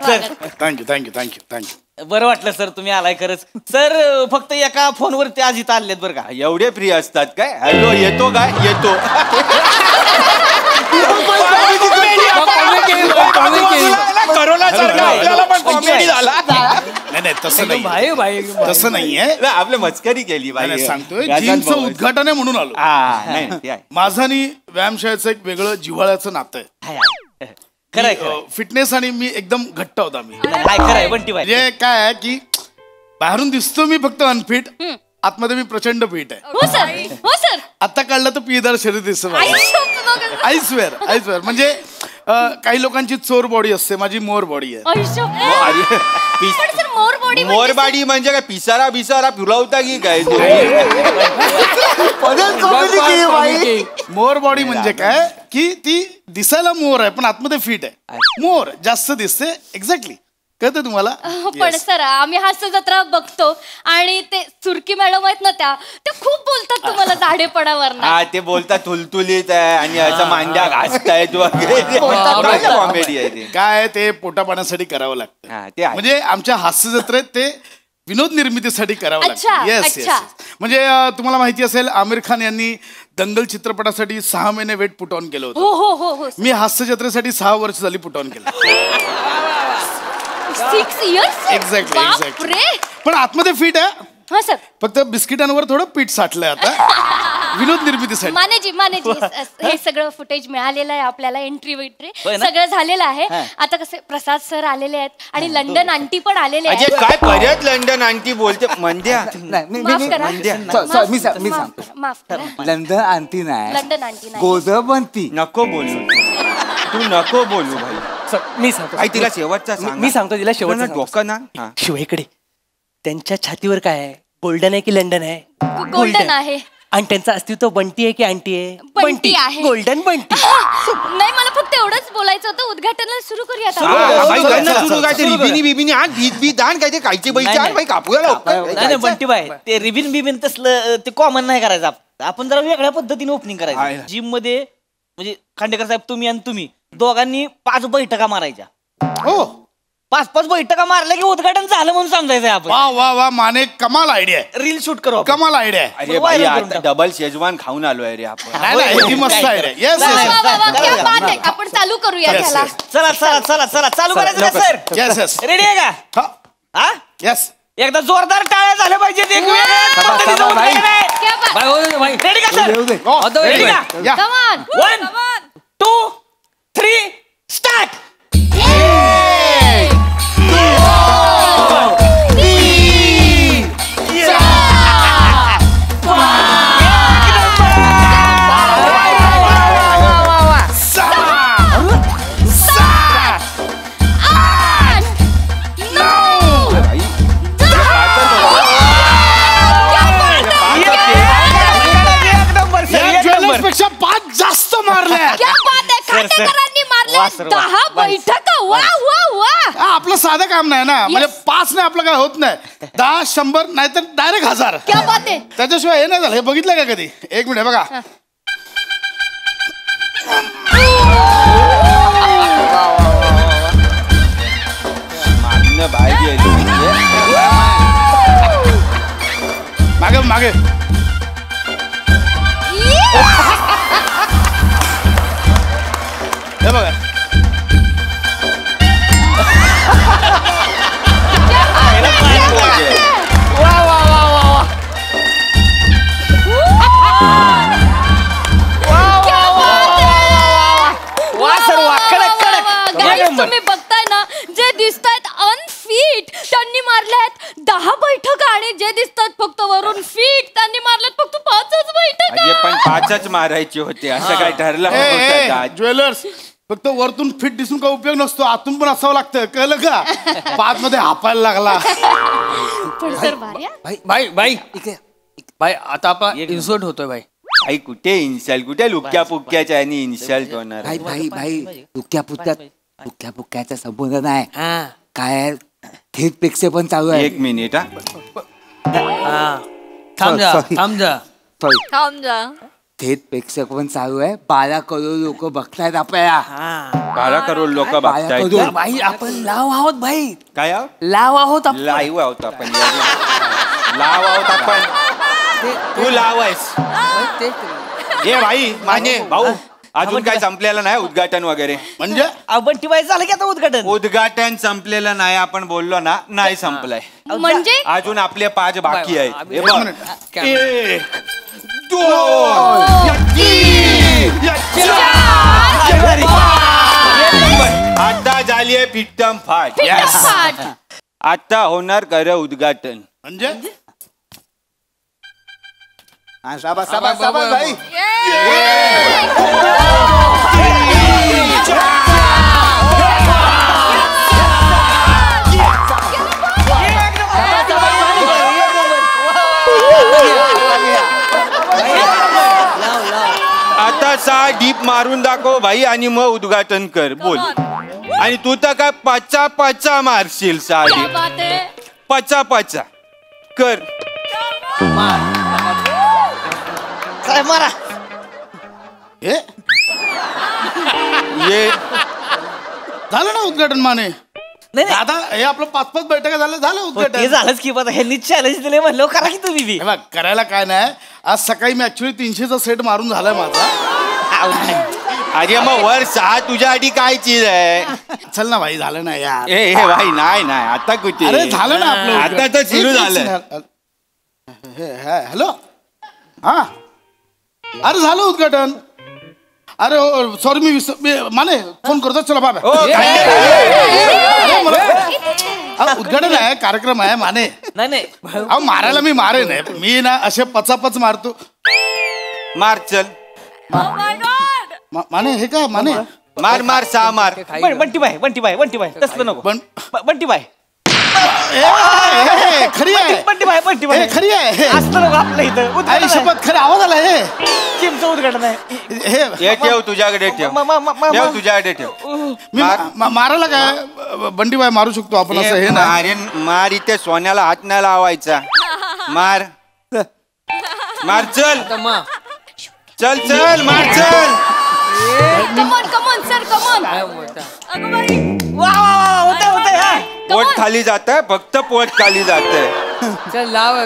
सर. थँक्यू बरं वाटलं सर तुम्ही आलाय खरंच सर. फक्त एका फोनवरती आज इथं आलेत बरं का. एवढे फ्री असतात काय? हॅलो येतो काय? येतो करोना आपल्याला पण कॉमेडी झाला. नाही तसं नाहीये आपल्या मस्करी केली बाई. सांगतोय जिमचं उद्घाटन आहे म्हणून आलो. माझं आणि व्यायामशाळेचं एक वेगळं जिव्हाळ्याचं नातं आहे. खरंय फिटनेस आणि मी एकदम घट्ट होता मी. म्हणजे काय आहे की बाहेरून दिसतो मी फक्त अनफिट आतमध्ये मी प्रचंड फिट आहे. हो सर हो सर. आता काढलं तर पियदार शरीर दिसतं. आईसवेअर म्हणजे काही लोकांची चोर बॉडी असते माझी मोर बॉडी आहे. मोरबाडी म्हणजे काय पिसारा बिसारा फुलवता की काय? मोर बॉडी म्हणजे काय की ती दिसायला मोर आहे पण आतमध्ये फिट आहे. मोर जास्त दिसते. एक्झॅक्टली कळतं तुम्हाला. पण सर आम्ही हास्य जत्रा बघतो आणि ते सुरकी मॅडम आहेत ना त्या खूप बोलतात तुम्हाला जाडेपणावर. हा ते बोलतात तुलतुलीत आहे आणि याचा मांड्या घासतायत वगैरे. कॉमेडी आहे ते. काय ते पोटा पाण्यासाठी करावं लागतं. म्हणजे आमच्या हास्य जत्रेत ते विनोद निर्मितीसाठी करावं लागतं. Yes yes. म्हणजे तुम्हाला माहिती असेल आमिर खान यांनी दंगल चित्रपटासाठी 6 महिने वेट पुट ऑन केलं होतं. मी हास्य जत्रेसाठी 6 वर्ष झाली पुट ऑन केलं. 6 years. एक्झॅक्टली. पण आतमध्ये फिट आहे. हा सर. फक्त बिस्किटांवर थोडं पीठ साठलंय आता विनोद निर्मितीसाठी. मानेजी हे सगळं फुटेज मिळालेलं आहे आपल्याला. एंट्री विट्री सगळं झालेलं आहे. आता कसे प्रसाद सर आलेले आहेत आणि लंडन आंटी पण आलेले आहेत. काय परत लंडन आंटी बोलते? मंद्या माफ करा. मी सांगतो माफ करा. लंडन आंटी नाही लंडन आंटी नाही. गोदबंती. नको बोलू तू नको बोलू भाई. मी सांगतो आई तिला शेवटचा मी सांगतो तिला शेवटचा. डोकं ना शिवाईकडे त्यांच्या छातीवर काय आहे? गोल्डन आहे की लंडन आहे? गोल्डन आहे. आणि त्यांचं अस्तित्व बंटी आहे की आंटी आहे? बंटी आहे. गोल्डन बंटी. नाही मला फक्त एवढंच बोलायचं होतं. उद्घाटनाला सुरू करूया. सुरू काय ते रिबिनी बिबिनी आण भीत आण काय ते कायचे बैचे आण बाई कापूया. बंटी बाय ते रिबिन बिबिन तसलं ते कॉमन नाही करायचं. आपण जरा वेगळ्या पद्धतीने ओपनिंग करायचं. जिम मध्ये म्हणजे खांडेकर साहेब तुम्ही आणि तुम्ही दोघांनी 5 बैठका मारायच्या. हो 5 बैठका मारल्या की उद्घाटन झालं म्हणून समजायचं आपण. वा वा माने कमाल आयडिया आहे. रील शूट करू. कमाल आयडिया आहे. अरे भाई आता डबल शेजवान खाऊन आलोय रे आपण. नाही मस्त आयडिया. येस आपण चालू करूया त्याला. चला चालू करायचं का सर? Yes yes. रेडी आहे का? हा येस. एकदा जोरदार टाळ्या झाल्या पाहिजेत. रेडी का सर? रेडी का? Come on. 1 2 3 स्टार्ट. पेक्षा 5 जास्त मारल्या. खांडेकरांनी मारले 10 बैठका. वा वा वा. आपलं साधं काम नाही ना. म्हणजे 5 ने आपलं काय होत नाही. 10 100 नाहीतर डायरेक्ट 1000. क्या बात आहे. त्याच्याशिवाय हे नाही झालं. हे बघितलं का कधी? 1 मिनिट बघा. मागे मागे हे बघा. तुम्ही बघताय ना जे दिसतायत अनफिट त्यांनी मारल्यात 10 बैठका आणि जे दिसतात फक्त वरून फिट त्यांनी मारल्यात फक्त 5च बैठका. पण 5च मारायचे होते असं काय ठरलं? ज्वेलर्स फक्त वरतून फिट दिसून का उपयोग नसतो. आतून पण असावं लागतं. कळलं का? 5 मध्ये हापायला लागला. पण सर भार्या भाई भाई भाई आता आपण इन्सर्ट होतोय भाई. भाई कुठे इन्सल्ट, कुठे लुक्या पुक्याच्या आणि इन्सल्ट होणार. भाई पुक्या पुक्याचा संबंध नाही काय थेट प्रेक्षेपण चालू आहे. 1 मिनिट थांब जा थेट प्रेक्षेपण चालू आहे. 12 करोड लोक बघतायत आपल्याला. 12 करोड लोक बघतायत. भाई आपण लाव आहोत भाई. काय लाव आहोत आपण. लाईव्ह आहोत आपण. लाव आहोत आपण. तू लाव आहेस. हे भाई माने भाऊ अजून काय संपलेलं नाही उद्घाटन वगैरे. म्हणजे बंटी बाई झालं की आता उद्घाटन संपलेलं नाही. आपण बोललो ना नाही संपलंय. म्हणजे अजून आपले 5 बाकी आहेत. हे बघ. 1 2 आता झाली आहे फिट्टम फाट. आता होणार खरं उद्घाटन. म्हणजे भाई आता 6 डीप मारून दाखव भाई आणि मग उद्घाटन कर. बोल. आणि तू तर काय 5 मारशील. 6 डीप 5 कर. मारा ये झालं ना उद्घाटन माने. दादा हे आपलं 5 बैठका झालं उद्घाटन. झालंच की हे नीट चॅलेंज दिले म्हणलं करा की तुम्ही. करायला काय नाही. आज सकाळी मी ऍक्च्युली 300चा सेट मारून झालाय माझा. अरे मग वर 6 तुझ्यासाठी काय चीज आहे. चल ना भाई झालं ना यार. ए भाई नाही आता कुठे. अरे झालं ना आपलं. आता तर सुरू झालं. हॅलो हा अरे झालं उद्घाटन. अरे सॉरी मी माने फोन करतो. चला बाबा. उद्घाटन आहे कार्यक्रम आहे माने. नाही अहो मारायला मी मारे नाही. मी ना असे 5 मारतो. मार चल. माने हे काय माने मार 6 मार. बंटी बाई तसलं नको. बंटी बाई खरी आहे. बंटी बाई खरी आहे. असतं नको आपल्या इथं. आई शपथ खरं आवाज आला. हे चिमचं उद्घाटन आहे. हे ठेव तुझ्याकडे ठेव तुझ्याकडे ठेव. मी मारायला काय बंटी बाई मारू शकतो आपण असं हे ना. अरे मार इथे सोन्याला हात नाही लावायचा. मार चल मार चल. Come on sir come on. पोट खाली जात आहे. फक्त पोट खाली जात आहे. चल लाव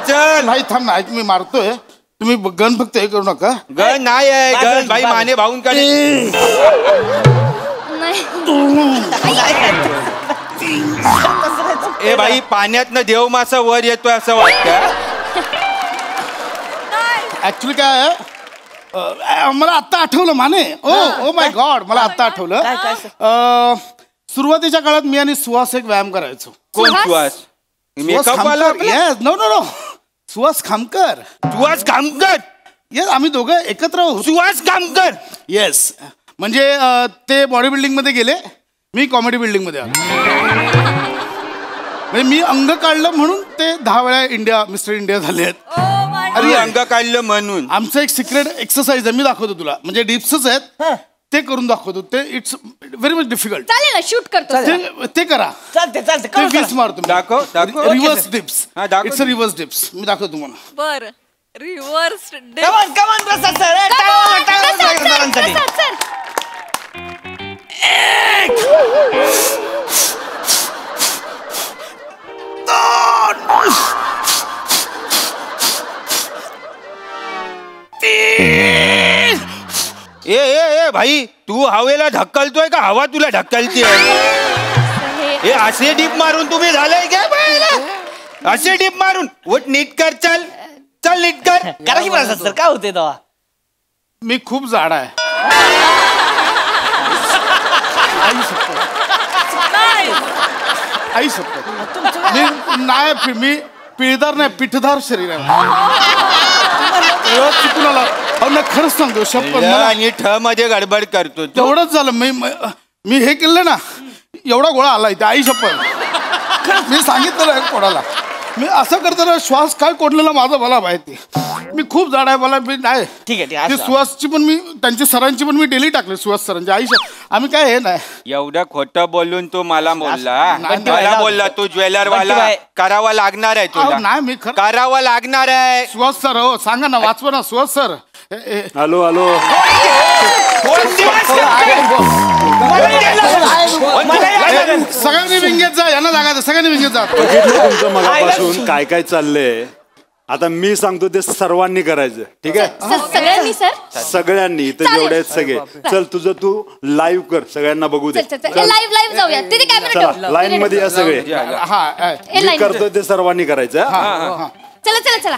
चल भाई थांब ना. मी मारतोय. तुम्ही गण फक्त हे करू नका. गण नाही आहे. गण भाई माने भाऊंकडे. ए भाई पाण्यातनं देव मासा वर येतोय असं वाटतं. ऍक्च्युली काय मला आत्ता आठवलं माने. ओ माय गॉड मला आत्ता आठवलं. सुरुवातीच्या काळात मी आणि सुहास एक व्यायाम करायचो. कोण सुहास? नो सुहास खामकर. येस आम्ही दोघं एकत्र सुहास खामकर. येस म्हणजे ते बॉडी बिल्डिंग मध्ये गेले. मी कॉमेडी बिल्डिंग मध्ये आलो. म्हणजे मी अंग काढलं म्हणून ते 10 वेळा मिस्टर इंडिया झाले आहेत. अरे अंग काढलं म्हणून. आमचं एक सिक्रेट एक्सरसाइज आहे. मी दाखवतो तुला. म्हणजे डिप्सच आहेत ते करून दाखवतो. ते इट्स व्हेरी मच डिफिकल्ट. चालेल ना शूट करतो. ते करा. चालते 20 मारतो. दाखव reverse dips. It's reverse dips. मी दाखवतो तुम्हाला. बर रिव्हर्स कमान प्रसाद सर. ए भाई तू हवेला ढकलतोय का हवा तुला ढकलते. हे असे डीप मारून तुम्ही झालंय का. असे डीप मारून वोट नीट कर. चल नीट कर. करा की प्रसाद सर. काय होते तेव्हा. मी खूप जाड आहे. आई शपथ मी पिळदार नाही पिठदार शरीर आहे. चुकून आला. खरंच सांगतो शपथ. आणि ठ मध्ये गडबड करतो. तेवढंच झालं. मी हे केलं ना एवढा गोळा आला इथे. आई शपथ मी सांगितलं कोणाला. मी असं करताना श्वास काय कोडलेला माझा मला माहिती. मी खूप जाड आहे मला मी नाही. ठीक आहे ती सुहासची पण मी त्यांची सरांची पण मी डेली टाकले. सुहास सरांची आयुष्य आम्ही काय हे नाही. एवढं खोटं बोलून तू मला बोलला तू ज्वेलर वाला करावा लागणार आहे तुला. नाही मी करावा लागणार आहे. सुहास सर हो सांगा ना वाचवा ना सुहास सर. हॅलो हॅलो सगळ्यांनी विंगेत जा यांना लागायचं सगळ्यांनी विंगेत जा. तुमचं मगापासून काय काय चाललंय आता मी सांगतो ते सर्वांनी करायचं ठीक आहे. सगळ्यांनी सर सगळ्यांनी इथं जेवढे आहेत सगळे. चल तुझं तू लाईव्ह कर सगळ्यांना बघू दे. लाईव्ह जाऊया तिथे कॅमेरा लाईन मध्ये या सगळे. मी करतो ते सर्वांनी करायचं. चला चला चला.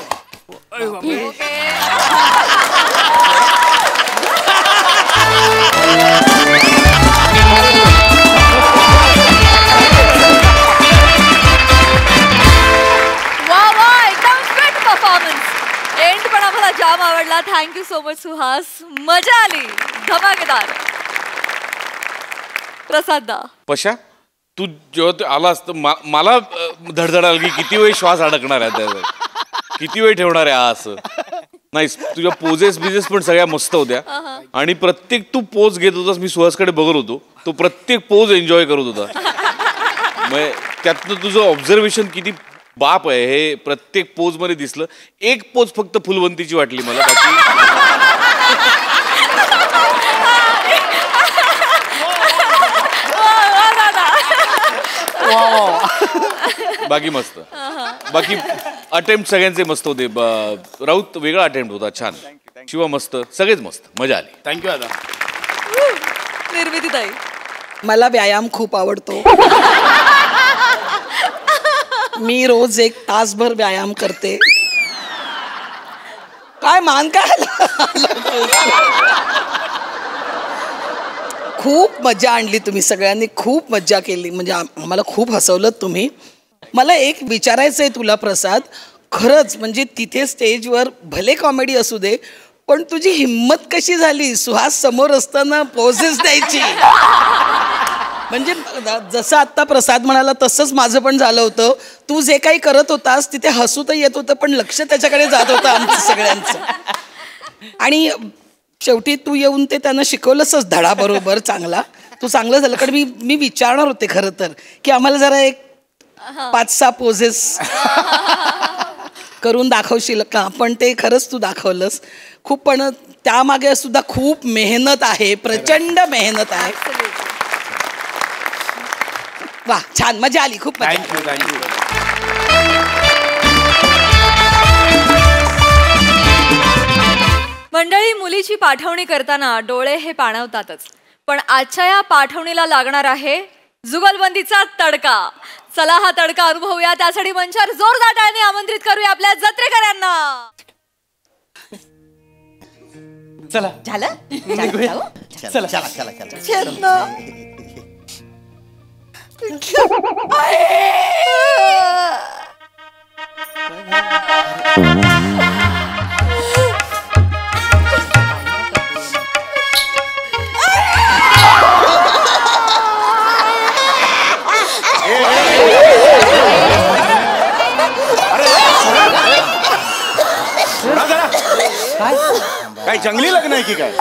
एंड पण आम्हाला जाम आवडला. Thank you so much Suhas. मजा आली. धमाकेदार. प्रसाद दा पशा तू जेव्हा आलास तर मला धडधड आली की किती वेळ श्वास अडकणार आहे किती वेळ ठेवणार आहे असं. नाही तुझ्या पोजेस बिजेस पण सगळ्या मस्त होत्या आणि प्रत्येक तू पोज घेत होतास मी सुहासकडे बघत होतो. तो प्रत्येक पोज एन्जॉय करत होता. मग त्यातनं तुझं ऑब्झर्वेशन किती बाप आहे हे प्रत्येक पोज मध्ये दिसलं. एक पोज फक्त फुलवंतीची वाटली मला. बाकी मस्त. बाकी अटेम्प्ट सगळ्यांचे मस्त होते. राऊत वेगळा अटेम्प्ट होता छान. शिवा मस्त. सगळेच मस्त. मजा आली. थँक्यू दादा. निर्मितीताई मला व्यायाम खूप आवडतो. मी रोज 1 तासभर व्यायाम करते. काय मान काय खूप मजा आणली तुम्ही सगळ्यांनी. खूप मज्जा केली म्हणजे आम्हाला खूप हसवलं तुम्ही. मला एक विचारायचं आहे तुला प्रसाद. खरंच म्हणजे तिथे स्टेजवर भले कॉमेडी असू दे पण तुझी हिम्मत कशी झाली सुहास समोर असताना पोजेस द्यायची. म्हणजे जसं आत्ता प्रसाद म्हणाला तसंच माझं पण झालं होतं. तू जे काही करत होतास तिथे हसू तर येत होतं पण लक्ष त्याच्याकडे जात होतं आमचं सगळ्यांचं. आणि शेवटी तू येऊन ते त्यांना शिकवलंसच धडा बरोबर चांगला. तू चांगलं झालं. कारण मी विचारणार होते खरं तर की आम्हाला जरा एक 5-6 पोजेस करून दाखवशील का. पण ते खरंच तू दाखवलंस खूप. पण त्यामागे सुद्धा खूप मेहनत आहे. प्रचंड मेहनत आहे. वा छान मजा आली. खूप मजा. थँक्यू. मंडळी मुलीची पाठवणी करताना डोळे हे पाणवतातच. पण आजच्या या पाठवणीला लागणार आहे जुगलबंदीचा तडका. चला हा तडका अनुभवूया. त्यासाठी मंचावर जोरदार टाळ्यांनी आमंत्रित करूया आपल्या जत्रेकरांना. चला झालं चला चला चला चला. काय जंगली लग्न आहे की काय.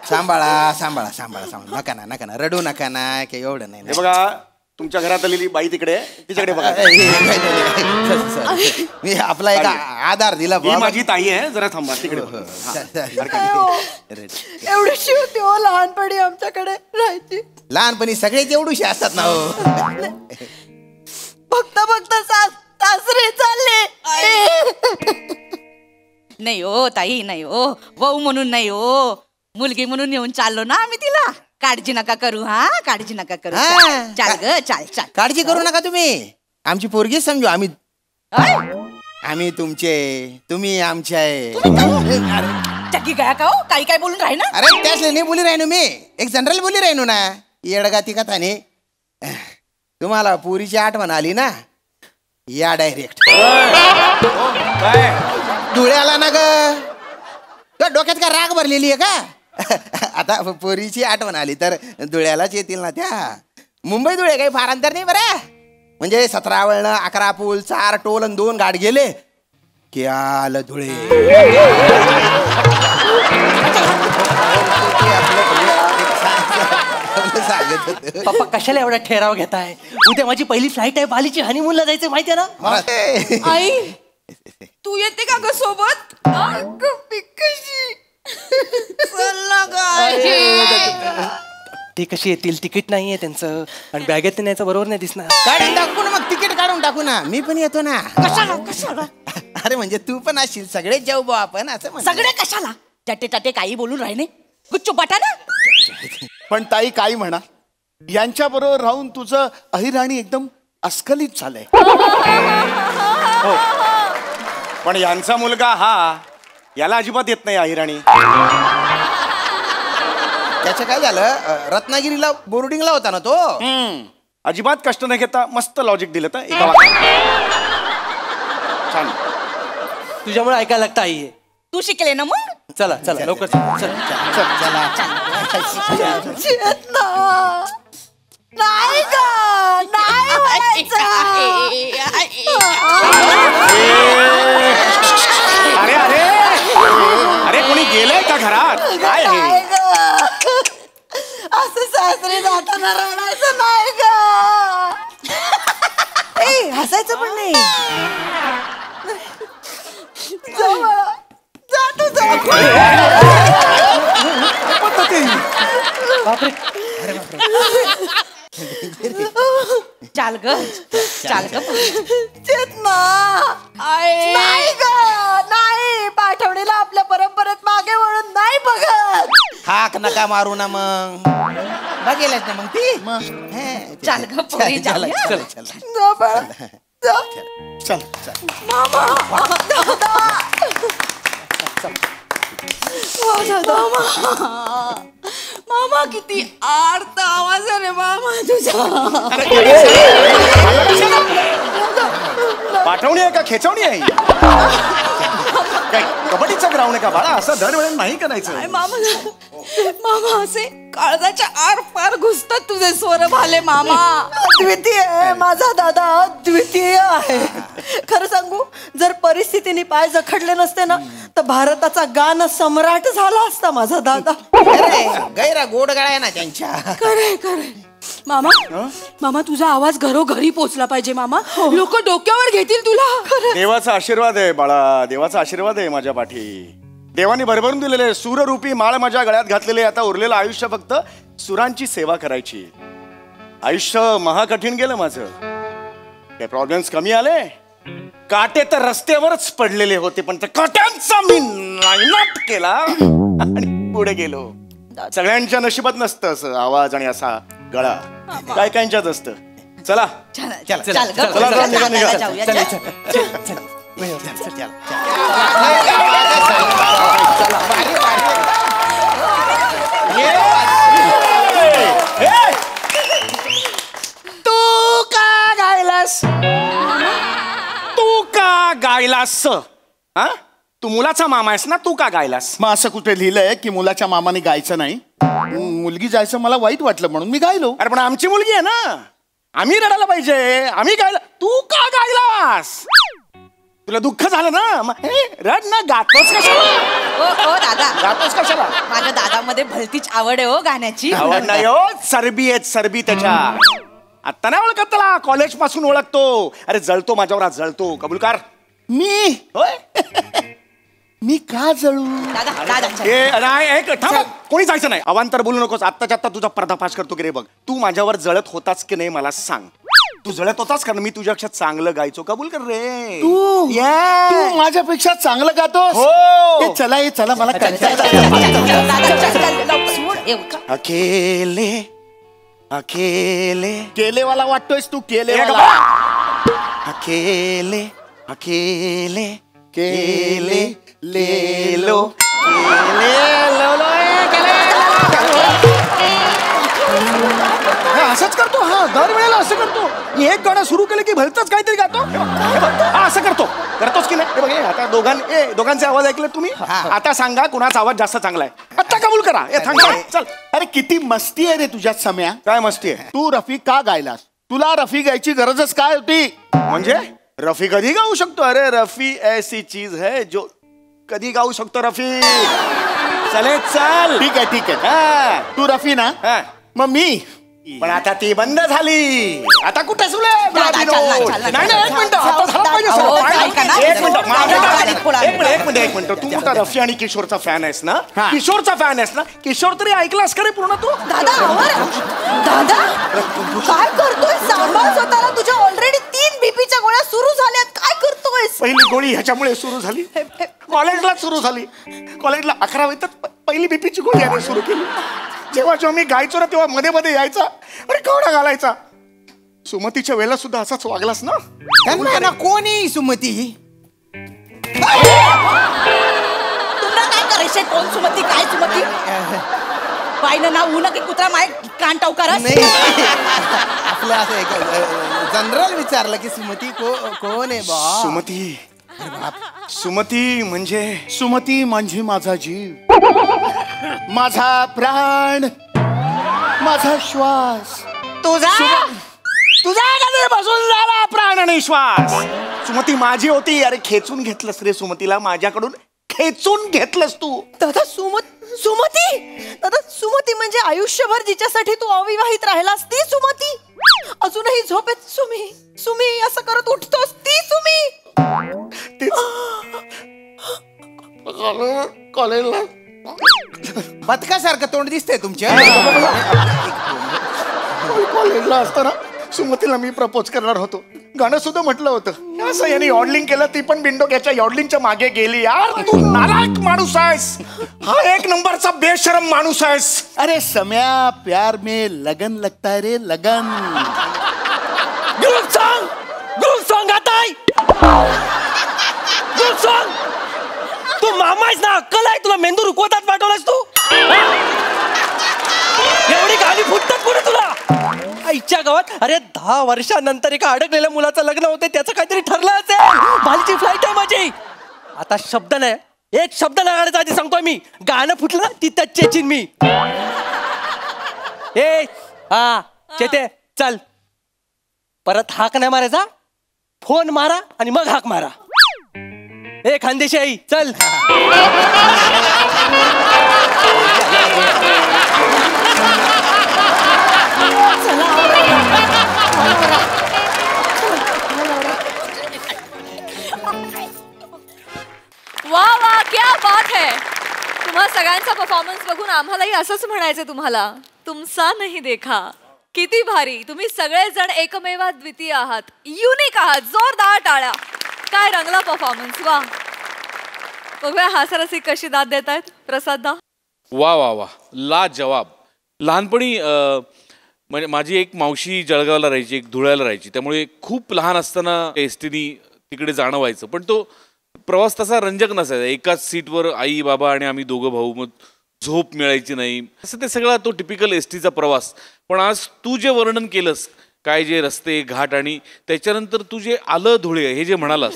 सांभाळा सांभाळा सांभाळा सांभाळा. नका ना रडू नका ना. काही एवढं नाही. हे बघा तुमच्या घरात आलेली बाई तिकडे तिच्याकडे बघा. मी आपला एक आधार दिला. ही माझी ताई आहे. जरा थांबा तिकडे. एवढीशी होती हो लहानपणी आमच्याकडे राहायची. लहानपणी सगळे तेवढूशी असतात ना हो. फक्त सासरे चालले. नाही हो ताई नाही हो. वहू म्हणून नाही हो. मुलगी म्हणून येऊन चाललो ना आम्ही तिला. काळजी नका करू. काळजी नका करू. चाल ग चाल. काळजी करू नका तुम्ही. आमची पोरगीच समजू. आम्ही तुमचे तुम्ही आमचे आहे. चक्की काय का हो. काही काय बोलून राही ना. अरे त्याच नाही बोली राहिनो मी. एक जनरल बोली राहिनो ना. येडगाती कथा नाही. तुम्हाला पुरीची आठवण आली ना या डायरेक्ट धुळ्याला ना ग. डोक्यात का राग भरलेली आहे का. आता पोरीची आठवण आली तर धुळ्यालाच येतील ना त्या. मुंबई धुळे काही फार अंतर नाही बरं. म्हणजे 17 वळणं, 11 पूल, 4 टोल आणि 2 गाड गेले की आलं धुळे. पप्पा कशाला एवढा ठेराव घेताय? उद्या माझी पहिली फ्लाईट आहे, बालीची हनीमूनला जायचं माहितीये ना. आई तू येते का ग सोबत? ते कशी येतील? तिकीट नाहीये त्यांचं आणि बॅगेत न्यायचं बरोबर नाही दिसणार. काढून टाकू ना मग, तिकीट काढून टाकू ना. मी पण येतो ना. कशाला कशाला? अरे म्हणजे तू पण असशील, सगळेच जाऊ बा आपण असं म्हणतो. सगळे कशाला? टाटे टाटे काही बोलून राहिले गुच्चू बाटा ना. पण ताई काही म्हणा, यांच्या बरोबर राहून तुझं अहिराणी एकदम अस्खलित झालंय. हो. पण यांचा मुलगा हा, याला अजिबात येत नाही अहिराणी. त्याचं काय झालं, रत्नागिरीला बोर्डिंगला होता ना तो. अजिबात कष्ट न घेता मस्त लॉजिक दिलं तर एका वाक्यात. छान. तुझ्यामुळे ऐकायला लागतं आई. तू शिकले ना मग. चला चला लवकर चला. नाही ग, नाही व्हायचं. अरे अरे अरे कोणी गेलंय का घरात? काय नाही ग, असं सासरी जाताना रडायचं नाही ग. ए हसायचं पण नाही. जातो चाल ग, चाल ग. चेतना नाही ग, नाही. पाठवणीला आपल्या परंपरेत मागे वळून नाही बघत. हाक नका मारू ना मग. बघेलच ना मग ती. चाल ग पोरी, चल चल. चल जा बाळा, जा. चल चल. मामा, दादा. मामा किती आर्त आवाज आहे रे मामा तुझा. पाठवणी आहे का खेचवणी आहे? काय कबड्डीचा ग्राउंड आहे का बाळा? असं दरवेळेला नाही करायचं. मामा असे काळजाच्या आर पार घुसतात तुझे स्वर भाले मामा. अद्वितीय आहे माझा दादा, अद्वितीय आहे. खरं सांगू, जर परिस्थितीने पाय जखडले नसते ना तर भारताचा गान सम्राट झाला असता माझा दादा. गैरा गोड गळा आहे ना त्यांच्या. खरे खरे. मामा, मामा तुझा आवाज घरोघरी पोचला पाहिजे मामा. लोक डोक्यावर घेतील तुला. देवाचा आशीर्वाद आहे बाळा, देवाचा आशीर्वाद आहे माझ्या पाठी. देवाने भरभरून दिलेले सूररूपी माळ माझ्या गळ्यात घातलेले. आता उरलेलं आयुष्य फक्त सुरांची सेवा करायची. आयुष्य महाकठीण गेलं माझं. काही प्रॉब्लेम्स कमी आले. काटे तर रस्त्यावरच पडलेले होते, पण त्या काट्यांचा मी नायनाट केला आणि पुढे गेलो. सगळ्यांच्या नशिबात नसतं असं आवाज आणि असा गळा, काय काहींच्याच असतं. चला तू का गायलास? तू का गायलास? हा, तू मुलाचा मामा आहेस ना, तू का गायलास? मग असं कुठे लिहिलंय की मुलाच्या मामाने गायचं नाही? मुलगी जायचं मला वाईट वाटलं म्हणून मी गायलो. अरे पण आमची मुलगी आहे ना, आम्ही रडायला पाहिजे. आम्ही गायला, तू का गायलास? तुला दुःख झालं ना, मग रड ना. गातोस कशाला? ओ दादा, गातोस कशाला? माझ्या दादामध्ये भलतीच आवड आहे हो गाण्याची. आवड नाही हो, चरबी आहे चरबी त्याच्या. आता नाही ओळखत त्याला, कॉलेज पासून ओळखतो. अरे जळतो माझ्यावर, आज जळतो. कबूल कर. मी होय मी का जळू? थांब, कोणी जायचं नाही. अवांतर बोलू नकोस. आत्ताच्या आत्ता तुझा पर्दाफाश करतो की रे बघ. तू माझ्यावर जळत होताच की नाही मला सांग. तू जळत होतास कारण मी तुझ्यापेक्षा चांगलं गायचो. कबूल कर रे. तू माझ्यापेक्षा चांगलं गातोस? हो. चला ये चला, मला अकेले अकेले केलेवाला वाटतोयस तू. केलेवाला. अकेले अकेले केले ले लो केले लो लो असंच करतो. हा, दरवेळेला असं करतो. एक गाणं सुरू केलं की भलतच काहीतरी गातो. हा, असं करतोस की नाही? बघ आता दोघांचे आवाज ऐकले तुम्ही. आता सांगा कुणाचा आवाज जास्त चांगला आहे. आता कबूल करा. थांबा, चल. अरे किती मस्ती आहे रे तुझ्यात सम्या. काय मस्ती आहे? तू रफी का गायलास? तुला रफी गायची गरजच काय होती? म्हणजे रफी कधी गाऊ शकतो? अरे रफी ऐसी चीज है जो कधी गाऊ शकतो रफी. चले चल. ठीक आहे. तू रफी ना, मग मी. पण आता ती बंद झाली. आता कुठे सुले? एक मिनिट. तू मोठा रफी आणि किशोरचा फॅन आहेस ना? किशोरचा फॅन आहेस ना? किशोर तरी ऐकलास का रे पूर्ण तू? दादा काय करतोय? सांभाळ स्वतःला. तुझ्या ऑलरेडी 3 बीपीच्या गोळ्या सुरू झाल्यात. काय करतोय? पहिली गोळी ह्याच्यामुळे सुरू झाली. कॉलेजला सुरू झाली. कॉलेजला 11वीत पहिली बीपीची गोळी याने सुरू केली. जेव्हा मी गायचो ना तेव्हा मध्ये मध्ये यायचा अरे केवढा घालायचा. सुमतीच्या वेळेला सुद्धा असाच वागलास ना? त्यांना कोणी सुमती? तुला काय करायचंय? कोण सुमती? काय सुमती? पाहिलं ना ऊन की कुत्रा माय कान टावकारस. आपलं असं एक जनरल विचारलं की सुमती कोण आहे बा? सुमती म्हणजे माझा जीव, माझा प्राण, माझा श्वास. तुझा बसून झाला प्राण आणि श्वास. सुमती माझी होती. अरे खेचून घेतलंस रे सुमतीला माझ्याकडून. खेचून घेतलंस तू. दादा सुमती दादा सुमती म्हणजे आयुष्यभर जिच्यासाठी तू अविवाहित राहिलास ती सुमती. अजूनही झोपेत सुमी असं करत उठतोस ती सुमी. कॉलेजला बदकासारखं तोंड दिसतंय तुमच्या. कॉलेजला असताना सुमतीला मी प्रपोज करणार होतो. गाणं सुद्धा म्हटलं होतं. असं यांनी यॉडलिंग केलं. ती पण बिंडोक्याच्या यॉडलिंगच्या मागे गेली. यार तू नालायक माणूस आहेस. हा 1 नंबरचा बेशरम माणूस आहेस. अरे सम्या, प्यार में लगन लगता है रे, लगन. ग्रुप सॉन्ग आता है. Group song. तू मामायस ना, अक्कल आहे तुला? मेंदू रुकवतात पाठवलास तू. एवढी गाणी फुटतात पुढे तुला. आईच्या गावात अरे 10 वर्षानंतर एका अडकलेल्या मुलाचं लग्न होते. त्याचं काहीतरी ठरलं असेल. बालीची फ्लाईट आहे माझी. आता शब्द नाही, एक शब्द नाही गाण्याचा आधी सांगतोय मी. गाणं फुटलं ना तिथंच चेचीन मी. चेते चल. परत हाक नाही मारायचा. फोन मारा आणि मग हाक मारा. खानदेशी आई चल. वा वा क्या बात है. तुम्हा सगळ्यांचा परफॉर्मन्स बघून आम्हालाही असंच म्हणायचं तुम्हाला. तुमचा नाही देखा. किती भारी. तुम्ही सगळेजण एकमेवा द्वितीय आहात. युनिक आहात. जोरदार टाळ्या. काय रंगला परफॉर्मन्स. वा. बघूया हास्यरसिक कशी दाद देत आहेत प्रसाददा. वा वा वा ला जवाब. लहानपणी म्हणजे माझी एक मावशी जळगावला राहायची, एक धुळ्याला राहायची. त्यामुळे खूप लहान असताना एसटीनी तिकडे जाणं व्हायचं. पण तो प्रवास तसा रंजक नसायचा. एकाच सीटवर आई बाबा आणि आम्ही दोघं भाऊ. मग झोप मिळायची नाही. असं ते सगळा तो टिपिकल एसटीचा प्रवास. पण आज तू जे वर्णन केलंस काय जे रस्ते घाट आणि त्याच्यानंतर तू जे आलं धुळे हे जे म्हणालास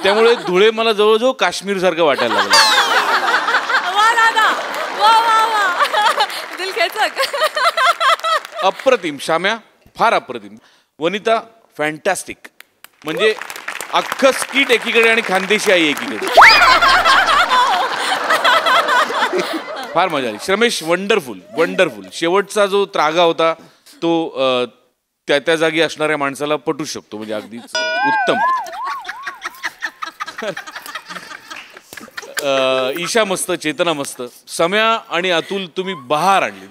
त्यामुळे धुळे मला जवळजवळ काश्मीर सारखं वाटायला लागलं. अप्रतिम. शाम्या फार अप्रतिम. वनिता फॅन्टॅस्टिक. म्हणजे अख्खं स्किट एकीकडे आणि खानदेशी आई एकीकडे. फार मजा आली. श्रमेश वंडरफुल वंडरफुल. शेवटचा जो त्रागा होता तो त्या जागी असणाऱ्या माणसाला पटू शकतो. म्हणजे अगदीच उत्तम. ईशा मस्त, चेतना मस्त. सम्या आणि अतुल तुम्ही बहार आणली.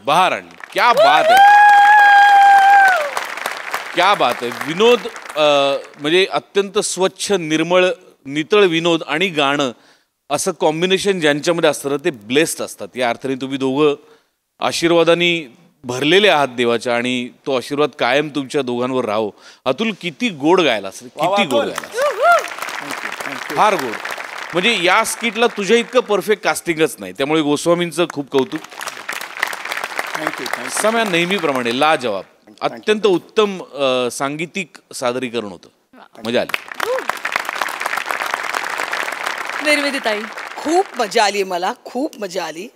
क्या बात आहे. क्या बात आहे. विनोद म्हणजे अत्यंत स्वच्छ निर्मळ नितळ विनोद आणि गाणं असं कॉम्बिनेशन ज्यांच्यामध्ये असतं ना ते ब्लेस्ड असतात. या अर्थाने तुम्ही दोघं आशीर्वादाने भरलेले आहात देवाच्या आणि तो आशीर्वाद कायम तुमच्या दोघांवर राहो. अतुल किती गोड गायला असेल. किती गोड गायला. फार गोड. म्हणजे या स्किटला तुझ्या इतकं परफेक्ट कास्टिंगच नाही. त्यामुळे गोस्वामींचं खूप कौतुक. सम्या नेहमीप्रमाणे ला जवाब. अत्यंत उत्तम सांगीतिक सादरीकरण होतं. मजा आली. खूप मजा आली. मला खूप मजा आली.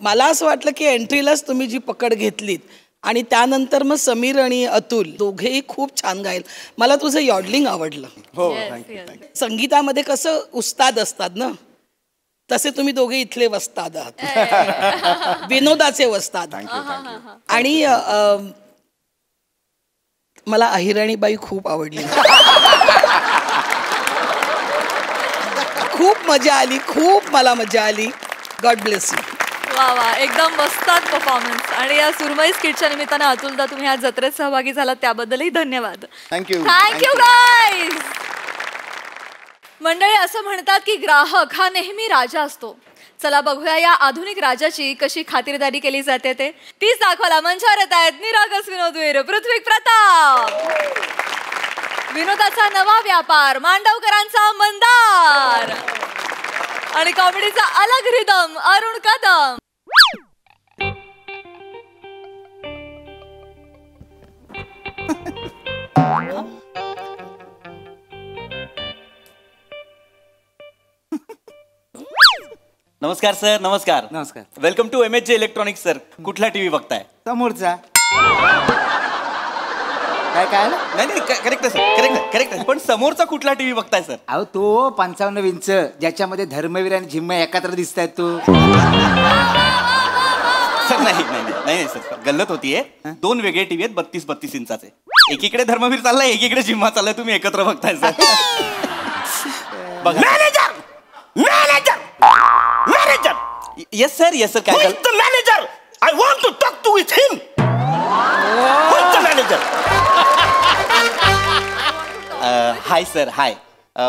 मला असं वाटलं की एंट्रीलाच तुम्ही जी पकड घेतलीत आणि त्यानंतर मग समीर आणि अतुल दोघेही खूप छान गायल. मला तुझं यॉडलिंग आवडलं. हो संगीतामध्ये कसं उस्ताद असतात ना, तसे तुम्ही दोघे इथले वस्ताद आहात. विनोदाचे वस्ताद. आणि मला अहिराणीबाई खूप आवडली. खूप मजा आली, खूप मला मजा आली. God bless you. वा वा, एकदम मस्तात परफॉर्मन्स. आणि या सुरमई स्किटच्या निमित्तानं अतुलदा तुम्ही या जत्रेत सहभागी झालात त्याबद्दलही धन्यवाद. थँक्यू. Thank you guys. मंडळी, असं म्हणतात की ग्राहक हा नेहमी राजा असतो. चला बघूया या आधुनिक राजाची कशी खातिरदारी केली जाते ते. तीच दाखवायला मंचावर येत आहेत निरागस विनोदवीर पृथ्वी प्रताप, विनोदाचा नवा व्यापार मांडवकरांचा मंदार आणि कॉमेडीचा अलग रिदम अरुण कदम. नमस्कार सर. नमस्कार. नमस्कार. Welcome to MHJ electronics sir. कुठला टीव्ही बघताय? समोरचा. काय काय नाही नाही, करेक्ट सर, करेक्ट. पण समोरचा कुठला टीव्ही बघताय सर? अहो तो 55 इंच ज्याच्यामध्ये धर्मवीर आणि झिम्मा एकत्र दिसत आहेत तो. सर नाही सर, गल्लत होतीये. 2 वेगळे टीव्ही आहेत 32 इंचाचे. एकीकडे धर्मवीर चाललाय, एकीकडे झिम्मा चाललाय. तुम्ही एकत्र बघताय sir. Manager manager manager. Yes sir. काय manager? I want to talk to with him. Manager. Hi sir, hi.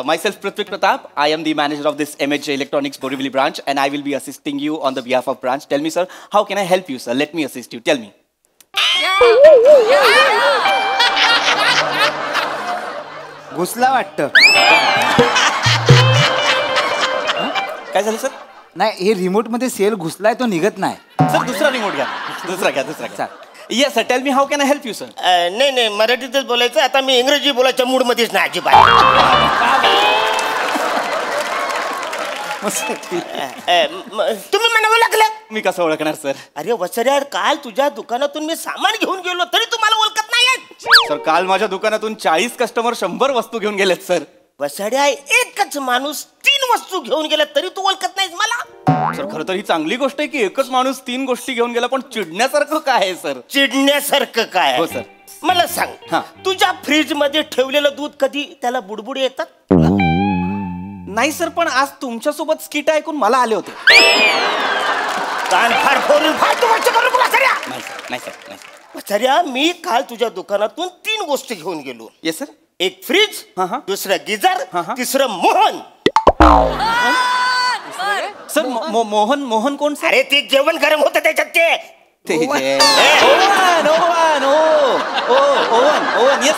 Myself Prithvi Pratap. I am the manager of this MHJ Electronics Borivali branch and I will be assisting you on the behalf of branch. Tell me sir, how can I help you sir? Let me assist you. Tell me. घुसला वाटतं. काय झालं सर? नाही, हे रिमोट मध्ये सेल घुसलाय, तो निघत नाही. सर दुसरा रिमोट घ्या. दुसरा घ्या. Yes sir, tell me how can I help you sir? नाही मराठीतच बोलायचं. आता मी इंग्रजी बोलायच्या मूड मध्येच नाही अजिबात. तुम्ही म्हणावं लागलं. मी कसं ओळखणार सर? अरे वसऱ्या, काल तुझ्या दुकानातून मी सामान घेऊन गेलो तरी तुम्हाला ओळखत नाही. सर काल माझ्या दुकानातून 40 कस्टमर 100 वस्तू घेऊन गेलेत सर. वसड्या, एकच माणूस 3 वस्तू घेऊन गेला तरी तू ओळखत नाहीस मला. सर खरं तर ही चांगली गोष्ट आहे की एकच माणूस 3 गोष्टी घेऊन गेला, पण चिडण्यासारखं काय आहे सर? चिडण्यासारखं काय? हो सर. मला सांग, तुझ्या फ्रीज मध्ये ठेवलेलं दूध कधी त्याला बुडबुड येतात? नाही सर, पण आज तुमच्यासोबत स्किट ऐकून मला आले होते. कान फार फोडून फालतू गोष्ट करू नका वसऱ्या. नाही सर. वसऱ्या, मी काल तुझ्या दुकानातून 3 गोष्टी घेऊन गेलो. Yes sir. एक फ्रीज, दुसरं गिझर, तिसरं मोहन. सर मोहन कोण सर? अरे ते जेवण गरम होतं त्याच्यात ते. ओवन. Yes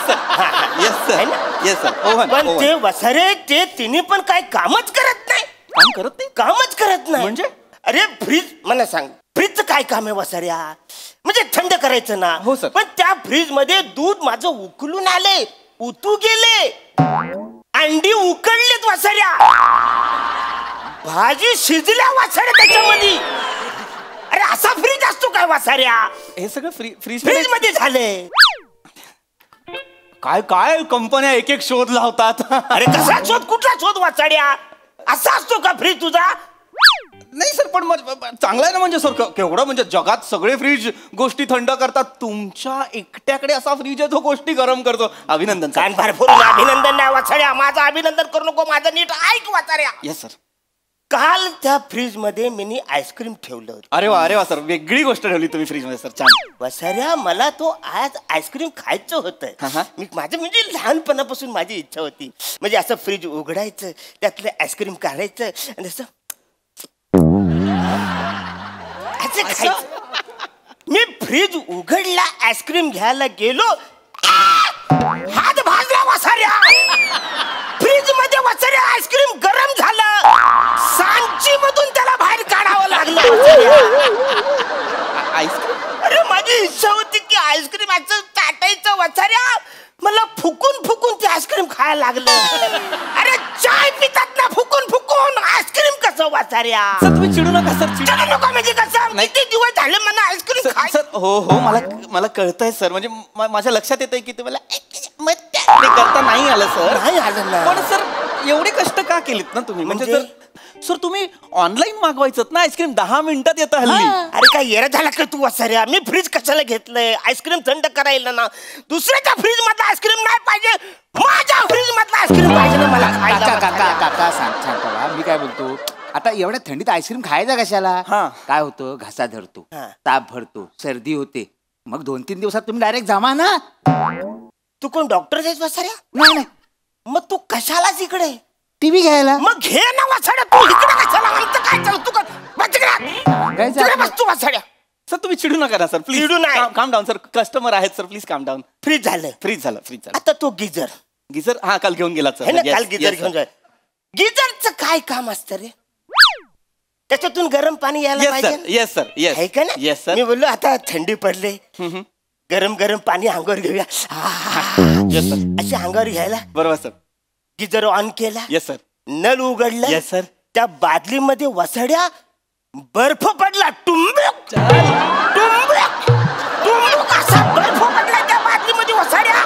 sir. ओवन. पण ते वसरे ते तिने पण काय कामच करत नाही. कामच करत नाही म्हणजे? अरे फ्रीज, मला सांग, फ्रीजचं काय काम आहे वसऱ्या? म्हणजे थंड करायचं ना. हो सर. पण त्या फ्रीज मध्ये दूध माझं उकलून आले, उतू गेले, अंडी उकडलेत वसऱ्या, भाजी शिजल्या वसऱ्या त्याच्यामध्ये. अरे असा फ्रीज असतो काय वसऱ्या? हे सगळं फ्रीज मध्ये झाले. काय कंपन्या एक एक शोध लावतात. अरे कसा शोध? कुठला शोध वसऱ्या? असा असतो का फ्रीज तुझा? नाही सर, पण चांगला आहे ना. म्हणजे सर केवढं, म्हणजे जगात सगळे फ्रीज गोष्टी थंड करतात, तुमच्या एकट्याकडे असा फ्रीज आहे तो गोष्टी गरम करतो. अभिनंदन. कान भरपूर अभिनंदन नाही वसऱ्या. माझं अभिनंदन करू नको, माझं नीट ऐक वसऱ्या. Yes sir. काल त्या फ्रीज मध्ये मी आईस्क्रीम ठेवलं होतं. अरे वा सर, वेगळी गोष्ट ठेवली तुम्ही फ्रीज मध्ये सर. छान. वसऱ्या, मला तो आज आईस्क्रीम खायचं होतं. मी माझं म्हणजे लहानपणापासून माझी इच्छा होती. म्हणजे असं फ्रीज उघडायचं, त्यातलं आईस्क्रीम काढायचं आणि असं मी फ्रीज उघडला, आईस्क्रीम घ्यायला गेलो, हात भाजला वसऱ्या. फ्रीज मध्ये वसऱ्या आईस्क्रीम गरम झालं, सांची मधून त्याला बाहेर काढावं लागलं. आईस्क्रीम, अरे माझी इच्छा होती की आईस्क्रीम असं चाटायचं वसऱ्या. मला फुकून ते आईस्क्रीम खायला लागलं. अरे चाय पितात ना फुकून आईस्क्रीम कसं वसाऱ्या. सर तुम्ही चिडू नका सर. चिडू नका म्हणजे कसं? किती दिवस झाले मला आईस्क्रीम खाय. सर हो मला कळतंय सर. म्हणजे माझ्या लक्षात येतंय की तुम्हाला ते करता नाही आलं सर. नाही आलं ना. पण सर एवढे कष्ट का केलेत ना तुम्ही? म्हणजे सर तुम्ही ऑनलाईन मागवायचं ना आईस्क्रीम, 10 मिनिटात येतं हल्ली. अरे काय येरा झाला का तू वसाऱ्या? मी फ्रीज कशाला घेतलंय? आईस्क्रीम थंड करायला ना. दुसऱ्याच्या फ्रीज मधला आईस्क्रीम नाही पाहिजे, माझ्या फ्रीज मधला आईस्क्रीम पाहिजे ना मला खायला. काका सांग मी काय बोलतो, आता एवढ्या थंडीत आईस्क्रीम खायचा कशाला? काय होतं, घसा धरतो, ताप भरतो, सर्दी होते, मग 2-3 दिवसात तुम्ही डायरेक्ट जमा ना. तू कोण डॉक्टर आहेस वसाऱ्या? नाही. मग तू कशालाच इकडे? टीव्ही घ्यायला. मग घे ना वसाड्या, तू इकडे कशाला? आमचं काय चालू? तू बस तू वसाड्या. सर तुम्ही चिडू नका ना सर प्लीज. चिडू नाही. काम डाऊन सर, कस्टमर आहेत सर, प्लीज काम डाऊन. फ्रीज झालं. आता तो गिझर हा काल घेऊन गेला सर. काल गिझर घेऊन जाय. गिझरचं काय काम असतं रे? त्याच्यातून गरम पाणी यायला पाहिजे. येस सर येस आहे का ना? Yes sir. मी बोललो आता थंडी पडले, गरम पाणी अंगावर घेऊया. असे अंगावर घ्यायला. बरोबर सर. गिझर ऑन केला. Yes sir. नल उघडलं. Yes sir. त्या बादलीमध्ये वसाड्या बर्फ पडला. टुंबुक असा बर्फ पडला त्या बादलीमध्ये वसाड्या.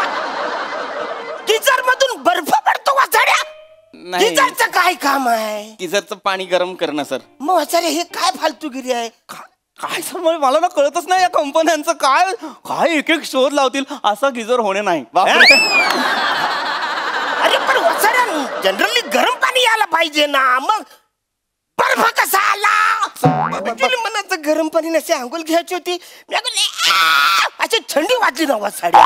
गिझर मधून बर्फ पडतो वसाड्या. गिझरचं काय काम आहे? गिझरचं पाणी गरम करणं सर. मग वसाड्या हे काय फालतूगिरी आहे? काय सर मला ना कळतच नाही या कंपन्यांचं काय एक शोध लावतील असा गिझर होणे नाही. अरे पण वसाड्या जनरली गरम पाणी यायला पाहिजे ना, मग बर्फ कसा आला? मनाचं गरम पाणी नसे आंघोळ घ्यायची होती, अशी थंडी वाजली ना वसाड्या.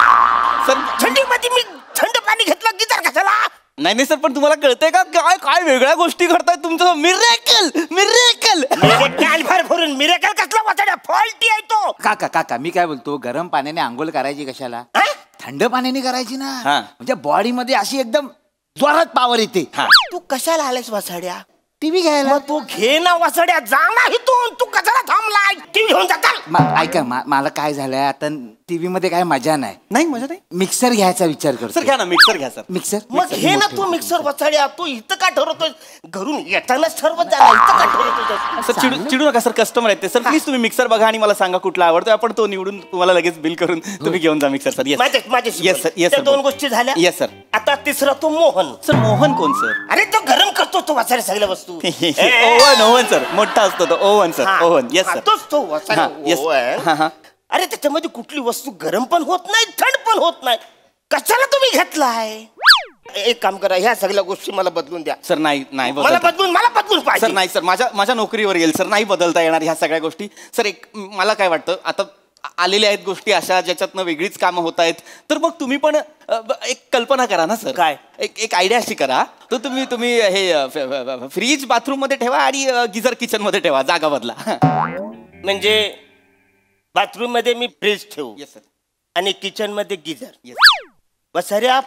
सर थंडीमध्ये मी थंड पाणी घेतलं, गिझर कशाला? नाही सर, पण तुम्हाला कळतंय का काय काय वेगळ्या गोष्टी घडतायत तुमचं? मिरेकल भरून मिरेकल कसला वसाड्या? फॉल्टी आहे तो. काका मी काय बोलतो, गरम पाण्याने आंघोळ करायची कशाला? थंड पाण्याने करायची ना. म्हणजे बॉडी मध्ये अशी एकदम जोरात पावर येते. तू कशाला आलायस वसाड्या? टीव्ही घ्यायला. तू घे ना वसाड्या, जा ना इथून. तू कशाला थांबलाय? टीव्ही घेऊन जाताल. ऐका मला काय झालंय आता, टीव्ही मध्ये काय मजा नाही. मजा नाही. मिक्सर घ्यायचा विचार करतो. सर घ्या ना मिक्सर घ्या सर. मिक्सर मग घे ना तू मिक्सर वसाड्या. तू इथं का ठरवतोय? घरून येतानाच ठरवत जा. इथं का ठरवतोय? सर चिडू नका सर, कस्टमर आहेत ते. सर प्लीज तुम्ही मिक्सर बघा आणि मला सांगा कुठला आवडतोय, आपण तो निवडून तुम्हाला लगेच बिल करून तुम्ही घेऊन जा मिक्सर सर. Yes sir. 2 गोष्टी झाल्या. Yes sir. आता तिसरा तो मोहन. सर मोहन कोण सर? अरे तो गरम करतो तो वसाड्या सगळ्या वस्तू. ओव्हन सर, मोठा असतो तो oven sir. Oven yes sir. तोच तो वसाड्या ओव्हन. अरे त्याच्यामध्ये कुठली वस्तू गरम पण होत नाही, थंड पण होत नाही. कशाला तुम्ही घेतलाय? एक काम करा, ह्या सगळ्या गोष्टी मला बदलून द्या. सर नाही मला बदलून पाहिजे. सर नाही सर, माझ्या नोकरीवर येईल सर, नाही बदलता येणार ह्या सगळ्या गोष्टी. सर एक मला काय वाटतं, आता आलेल्या आहेत गोष्टी अशा ज्याच्यातनं वेगळीच कामं होत आहेत, तर मग तुम्ही पण एक कल्पना करा ना सर. काय? एक आयडिया अशी करा, तर तुम्ही हे फ्रीज बाथरूम मध्ये ठेवा आणि गिझर किचन मध्ये ठेवा, जागा बदला. म्हणजे बाथरूम मध्ये मी फ्रीज ठेवू. Yes sir. आणि किचन मध्ये गिझर. येस. वसाऱ्या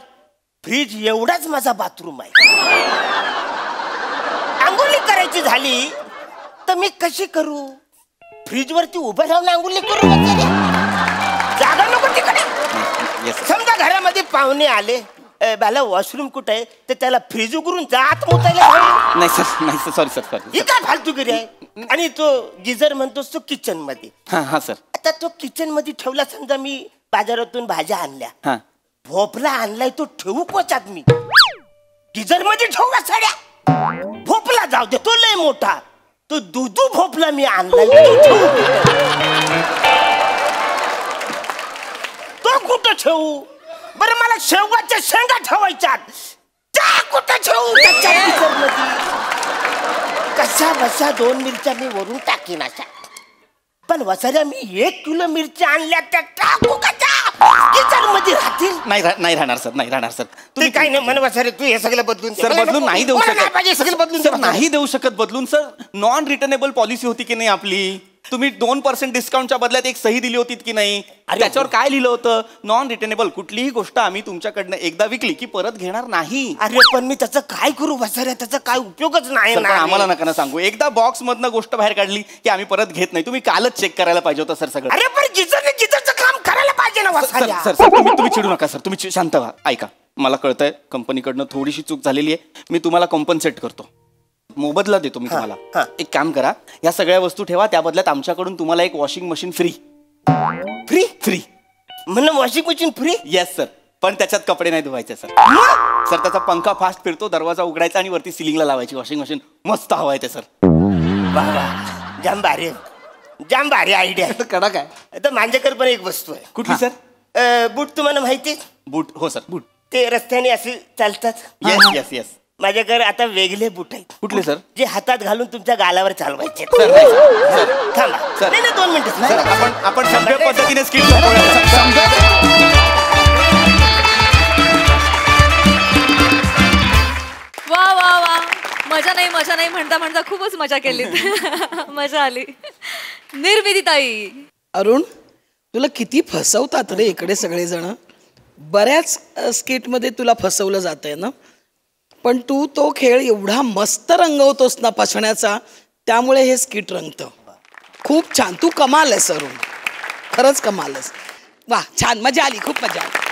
फ्रीज एवढाच माझा बाथरूम आहे. आंघोळी करायची झाली तर मी कशी करू? फ्रीज वरती उभं राहून आंघोळी करू? जागा नको तिकडे. समजा घरामध्ये पाहुणे आले, बाला वॉशरूम कुठे आहे, तर त्याला फ्रीज उघडून जात मुतायला. नाही सर सॉरी सर. ही काय फालतूगिरी आहे? आणि तो गिझर म्हणतो तो किचन मध्ये. हा सर. आता तो किचन मध्ये ठेवला. समजा मी बाजारातून भाज्या आणल्या, भोपळा आणलाय, तो ठेवू कोच्यात? मी गिझर मध्ये ठेवू वसाड्या? भोपळा जाऊ दे, तो लय मोठा. तो दुधू भोपळा मी आणलाय, तो कुठं ठेवू? बरं मला शेवगाच्या शेंगा ठेवायच्यात, त्या कुठं ठेवू? कशा बशा 2 मिरच्या मी वरून टाकीन अशा. पण वसाऱ्या मी 1 किलो मिरच्या आणल्या, त्या टाकू कशा? किचन मध्ये राहतील? नाही राहणार सर, नाही राहणार सर. तुम्ही काही नाही म्हण वसारे, तू हे सगळं बदलून सर बदलून नाही देऊ शकत. सगळं बदलून सर नाही देऊ शकत बदलून. सर नॉन रिटर्नेबल पॉलिसी होती की नाही आपली? तुम्ही 2% डिस्काउंटच्या बदल्यात एक सही दिली होती की नाही? त्याच्यावर काय लिहिलं होतं? Non returnable. कुठलीही गोष्ट आम्ही तुमच्याकडनं एकदा विकली की परत घेणार नाही. अरे पण मी त्याचं काय करू वसाऱ्या? त्याचा काय उपयोगच नाही ना. आम्हाला नका ना सांगू. एकदा बॉक्स मधनं गोष्ट बाहेर काढली की आम्ही परत घेत नाही. तुम्ही कालच चेक करायला पाहिजे होतं सर सगळं. अरे पण गिझरचं काम करायला पाहिजे ना वसाऱ्या. सर तुम्ही चिडू नका सर, तुम्ही शांत व्हा. ऐका, मला कळतंय कंपनीकडनं थोडीशी चूक झालेली आहे, मी तुम्हाला कॉम्पन्सेट करतो. मोबदला देतो मी तुम्हाला. एक काम करा, या सगळ्या वस्तू ठेवा, त्या बदल्यात आमच्याकडून तुम्हाला एक washing machine free. Free free म्हणलं washing machine free? Yes sir, पण त्याच्यात कपडे नाही धुवायचे सर. सर त्याचा पंखा फास्ट फिरतो, दरवाजा उघडायचा आणि वरती सिलिंगला लावायची वॉशिंग मशीन. मस्त हवा येते सर. जाम भारी, जाम भारी आयडिया. कडा काय आता माझ्याकडे पण एक वस्तू आहे. कुठली सर? बूट तुम्हाला माहिती? बूट हो सर. बूट ते रस्त्याने असे चालतात. Yes yes yes. माझ्याकडे आता वेगळे बूट आहेत. कुठले सर? जे हातात घालून तुमच्या गालावर चालवायचे. थांबा सर. नाही 2 मिनिटं. सर आपण सभ्य पद्धतीने स्किट वा वा वा, मजा नाही म्हणता म्हणता खूपच मजा केली. मजा आली. निर्मितीताई. अरुण, तुला किती फसवतात रे इकडे सगळेजण. बऱ्याच स्किटमध्ये तुला फसवलं जात आहे ना, पण तू तो खेळ एवढा मस्त रंगवतोस ना फसण्याचा, त्यामुळे हे स्किट रंगतं. खूप छान, तू कमाल आहेस अरुण, खरंच कमाल आहेस. वा, छान, मजा आली, खूप मजा आली.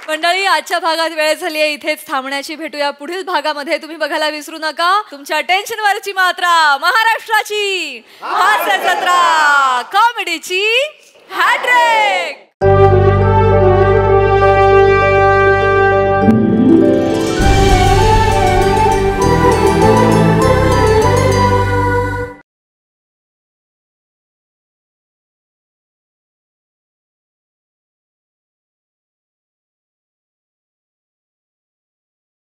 मंडळी, आजच्या भागात वेळ झाली आहे इथेच थांबण्याची. भेटूया पुढील भागामध्ये. तुम्ही बघायला विसरू नका तुमच्या टेन्शनवरची मात्रा, महाराष्ट्राची हास्य जत्रा, कॉमेडीची हॅट्रिक.